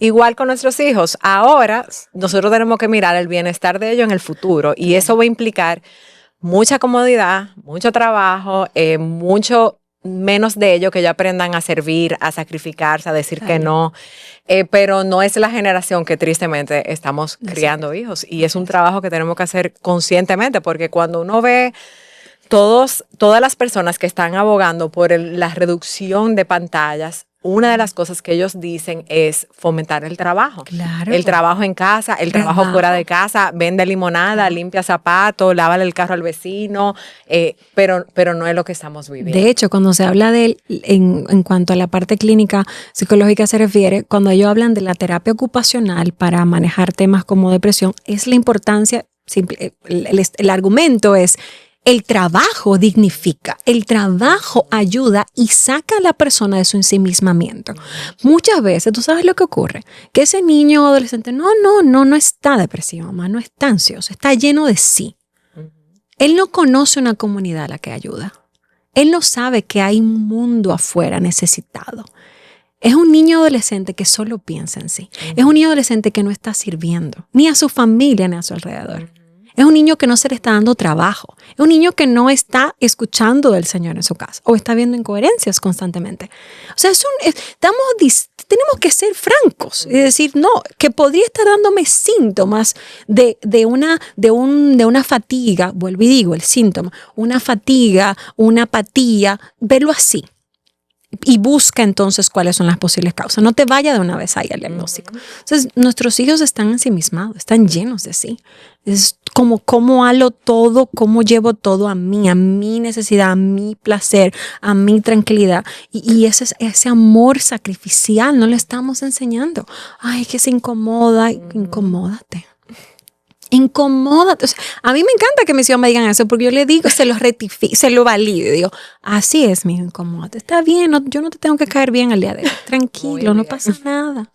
Igual con nuestros hijos. Ahora nosotros tenemos que mirar el bienestar de ellos en el futuro y eso va a implicar mucha comodidad, mucho trabajo, mucho menos de ellos que ya aprendan a servir, a sacrificarse, a decir que no. Pero no es la generación que tristemente estamos criando hijos y es un trabajo que tenemos que hacer conscientemente porque cuando uno ve todas las personas que están abogando por la reducción de pantallas, una de las cosas que ellos dicen es fomentar el trabajo. Claro. El trabajo en casa, el trabajo fuera de casa, vende limonada, limpia zapatos, lávale el carro al vecino, pero no es lo que estamos viviendo. De hecho, cuando se habla en cuanto a la parte clínica psicológica se refiere, cuando ellos hablan de la terapia ocupacional para manejar temas como depresión, es la importancia, el argumento es El trabajo dignifica, el trabajo ayuda y saca a la persona de su ensimismamiento. Muchas veces, ¿tú sabes lo que ocurre? Que ese niño o adolescente no está depresivo, mamá, no está ansioso, está lleno de sí. Él no conoce una comunidad a la que ayuda. Él no sabe que hay un mundo afuera necesitado. Es un niño adolescente que solo piensa en sí. Es un niño adolescente que no está sirviendo, ni a su familia, ni a su alrededor. Es un niño que no se le está dando trabajo. Es un niño que no está escuchando del Señor en su casa o está viendo incoherencias constantemente. O sea, tenemos que ser francos y decir, no, que podría estar dándome síntomas de una fatiga, vuelvo y digo el síntoma, una fatiga, una apatía, verlo así. Y busca entonces cuáles son las posibles causas. No te vaya de una vez ahí al diagnóstico. Entonces, nuestros hijos están ensimismados, están llenos de sí. Es como cómo halo todo, cómo llevo todo a mi necesidad, a mi placer, a mi tranquilidad. Y ese amor sacrificial no le estamos enseñando. Ay, que se incomoda, incomódate. Incomódate. O sea, a mí me encanta que mis hijos me digan eso porque yo le digo, se lo rectifico, se lo valido. Digo, así es, mi incomódate. Está bien, yo no te tengo que caer bien al día de hoy. Tranquilo, no pasa nada.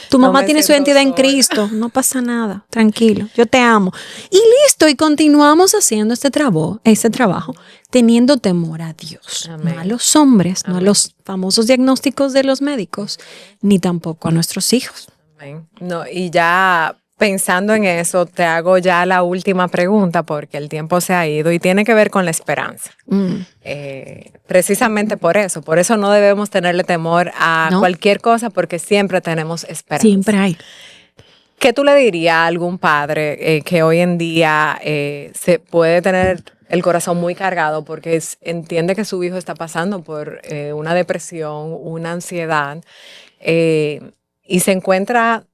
Tu mamá tiene su identidad en Cristo. No pasa nada. Tranquilo, yo te amo. Y listo, y continuamos haciendo este trabajo teniendo temor a Dios. Amén. No a los hombres, amén, no a los famosos diagnósticos de los médicos, ni tampoco a nuestros hijos. Amén. No, y ya pensando en eso, te hago ya la última pregunta porque el tiempo se ha ido y tiene que ver con la esperanza. Precisamente por eso no debemos tenerle temor a cualquier cosa porque siempre tenemos esperanza. Siempre hay. ¿Qué tú le dirías a algún padre que hoy en día se puede tener el corazón muy cargado porque entiende que su hijo está pasando por una depresión, una ansiedad y se encuentra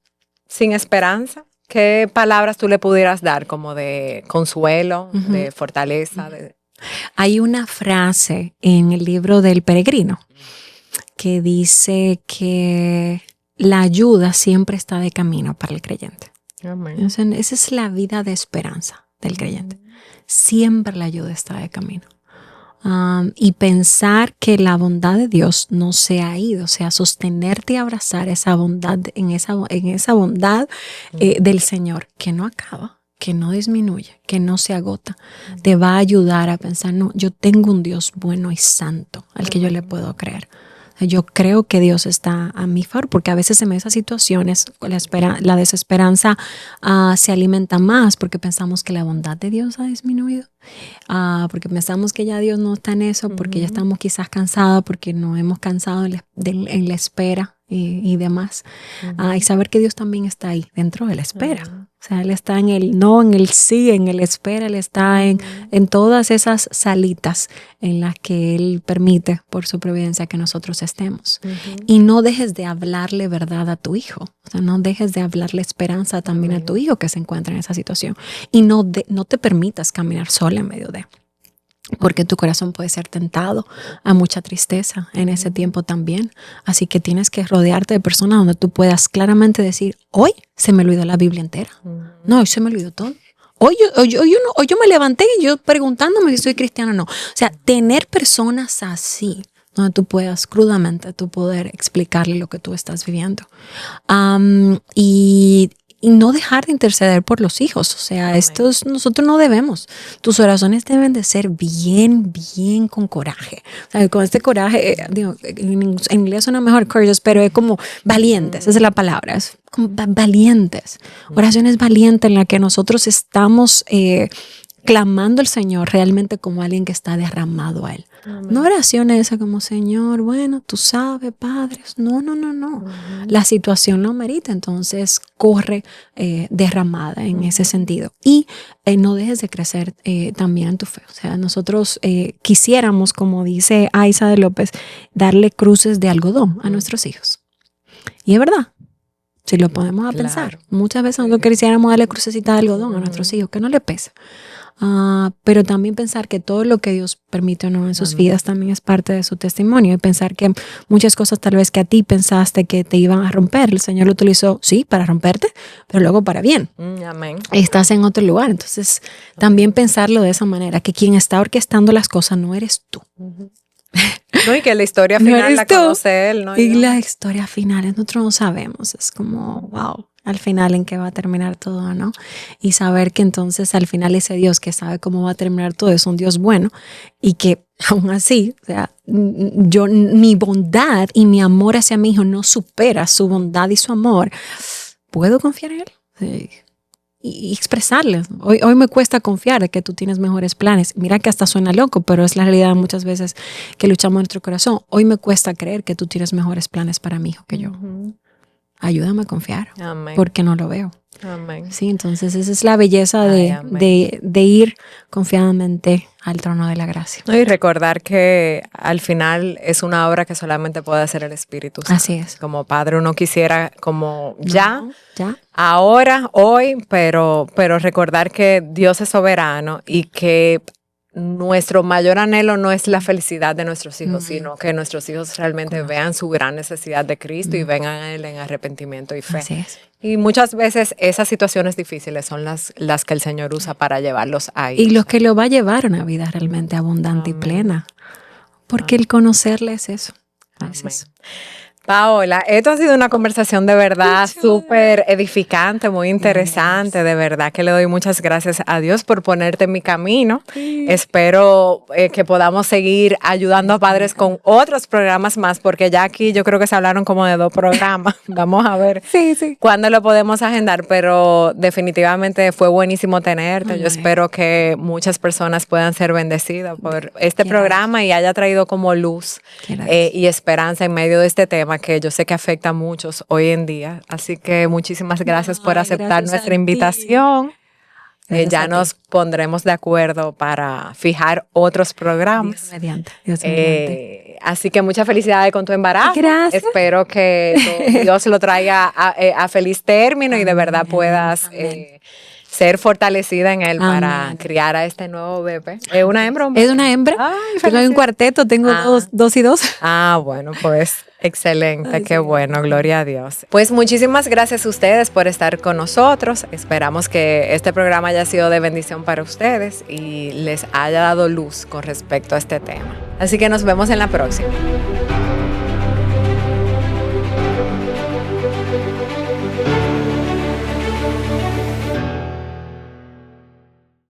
sin esperanza? ¿Qué palabras tú le pudieras dar como de consuelo, de fortaleza? Hay una frase en el libro del Peregrino que dice que la ayuda siempre está de camino para el creyente. Amén. O sea, esa es la vida de esperanza del creyente. Siempre la ayuda está de camino. Y pensar que la bondad de Dios no se ha ido, o sea, sostenerte y abrazar esa bondad, en esa bondad del Señor, que no acaba, que no disminuye, que no se agota, te va a ayudar a pensar, no, yo tengo un Dios bueno y santo al que yo le puedo creer. Yo creo que Dios está a mi favor, porque a veces en esas situaciones la desesperanza se alimenta más porque pensamos que la bondad de Dios ha disminuido, porque pensamos que ya Dios no está en eso, porque ya estamos quizás cansados, porque nos hemos cansado en la espera y demás. Y saber que Dios también está ahí dentro de la espera. O sea, Él está en el no, en el sí, en el espera, Él está en todas esas salitas en las que Él permite por su providencia que nosotros estemos. Y no dejes de hablarle verdad a tu hijo. O sea, no dejes de hablarle esperanza también a tu hijo que se encuentra en esa situación. Y no te permitas caminar sola en medio de. Porque tu corazón puede ser tentado a mucha tristeza en ese tiempo también. Así que tienes que rodearte de personas donde tú puedas claramente decir, hoy se me olvidó la Biblia entera. No, hoy se me olvidó todo. Hoy yo me levanté y yo preguntándome si soy cristiano o no. O sea, tener personas así, donde tú puedas crudamente tú poder explicarle lo que tú estás viviendo. Y no dejar de interceder por los hijos. O sea, nosotros no debemos. Tus oraciones deben de ser bien con coraje. O sea, con este coraje, en inglés suena mejor courageous, pero es como valientes, esa es la palabra. Es como valientes. Oraciones valientes en las que nosotros estamos clamando al Señor realmente como alguien que está derramado a Él. No oraciones esas como, Señor, bueno, tú sabes, Padre. No. La situación lo merita, entonces corre derramada en ese sentido. Y no dejes de crecer también en tu fe. O sea, nosotros quisiéramos, como dice Aiza de López, darle cruces de algodón a nuestros hijos. Y es verdad. Si lo ponemos a pensar, muchas veces nosotros quisiéramos darle crucecita de algodón a nuestros hijos, que no le pese. pero también pensar que todo lo que Dios permite o no en sus vidas también es parte de su testimonio, y pensar que muchas cosas tal vez que a ti pensaste que te iban a romper, el Señor lo utilizó, sí, para romperte, pero luego para bien. Amén. Estás en otro lugar, entonces también pensarlo de esa manera, que quien está orquestando las cosas no eres tú. No, y que la historia No final eres la tú. conoce él, ¿no? Y la historia final, nosotros no sabemos, es como, wow, al final en qué va a terminar todo, ¿no? Y saber que entonces al final ese Dios que sabe cómo va a terminar todo es un Dios bueno, y que aún así, o sea, mi bondad y mi amor hacia mi hijo no supera su bondad y su amor. ¿Puedo confiar en él? Sí. Y expresarles. Hoy me cuesta confiar de que tú tienes mejores planes. Mira que hasta suena loco, pero es la realidad muchas veces que luchamos en nuestro corazón. Hoy me cuesta creer que tú tienes mejores planes para mi hijo que yo. Ayúdame a confiar. Amén. Porque no lo veo. Amén. Sí, entonces esa es la belleza de ir confiadamente al trono de la gracia. Y recordar que al final es una obra que solamente puede hacer el Espíritu Santo. Así es. Como padre uno quisiera como Ya. ahora, hoy, pero recordar que Dios es soberano y que nuestro mayor anhelo no es la felicidad de nuestros hijos, sino que nuestros hijos realmente vean su gran necesidad de Cristo y vengan a Él en arrepentimiento y fe. Así es. Y muchas veces esas situaciones difíciles son las que el Señor usa para llevarlos ahí. Y los que lo va a llevar a una vida realmente abundante y plena. Porque el conocerle es eso. Es eso. Paola, esto ha sido una conversación de verdad súper edificante, muy interesante, de verdad que le doy muchas gracias a Dios por ponerte en mi camino. Sí. Espero que podamos seguir ayudando a padres con otros programas más, porque ya aquí yo creo que se hablaron como de 2 programas. Vamos a ver cuándo lo podemos agendar, pero definitivamente fue buenísimo tenerte. Yo espero que muchas personas puedan ser bendecidas por este programa y haya traído como luz y esperanza en medio de este tema que yo sé que afecta a muchos hoy en día. Así que muchísimas gracias por aceptar nuestra invitación. Ya nos pondremos de acuerdo para fijar otros programas. Dios mediante. Así que muchas felicidades con tu embarazo. Gracias. Espero que Dios lo traiga a feliz término y de verdad puedas ser fortalecida en él para criar a este nuevo bebé. ¿Es una hembra o un bebé? Es una hembra. Ay, tengo un cuarteto, tengo dos y dos. Bueno, pues excelente, qué bueno, gloria a Dios. Pues muchísimas gracias a ustedes por estar con nosotros. Esperamos que este programa haya sido de bendición para ustedes y les haya dado luz con respecto a este tema. Así que nos vemos en la próxima.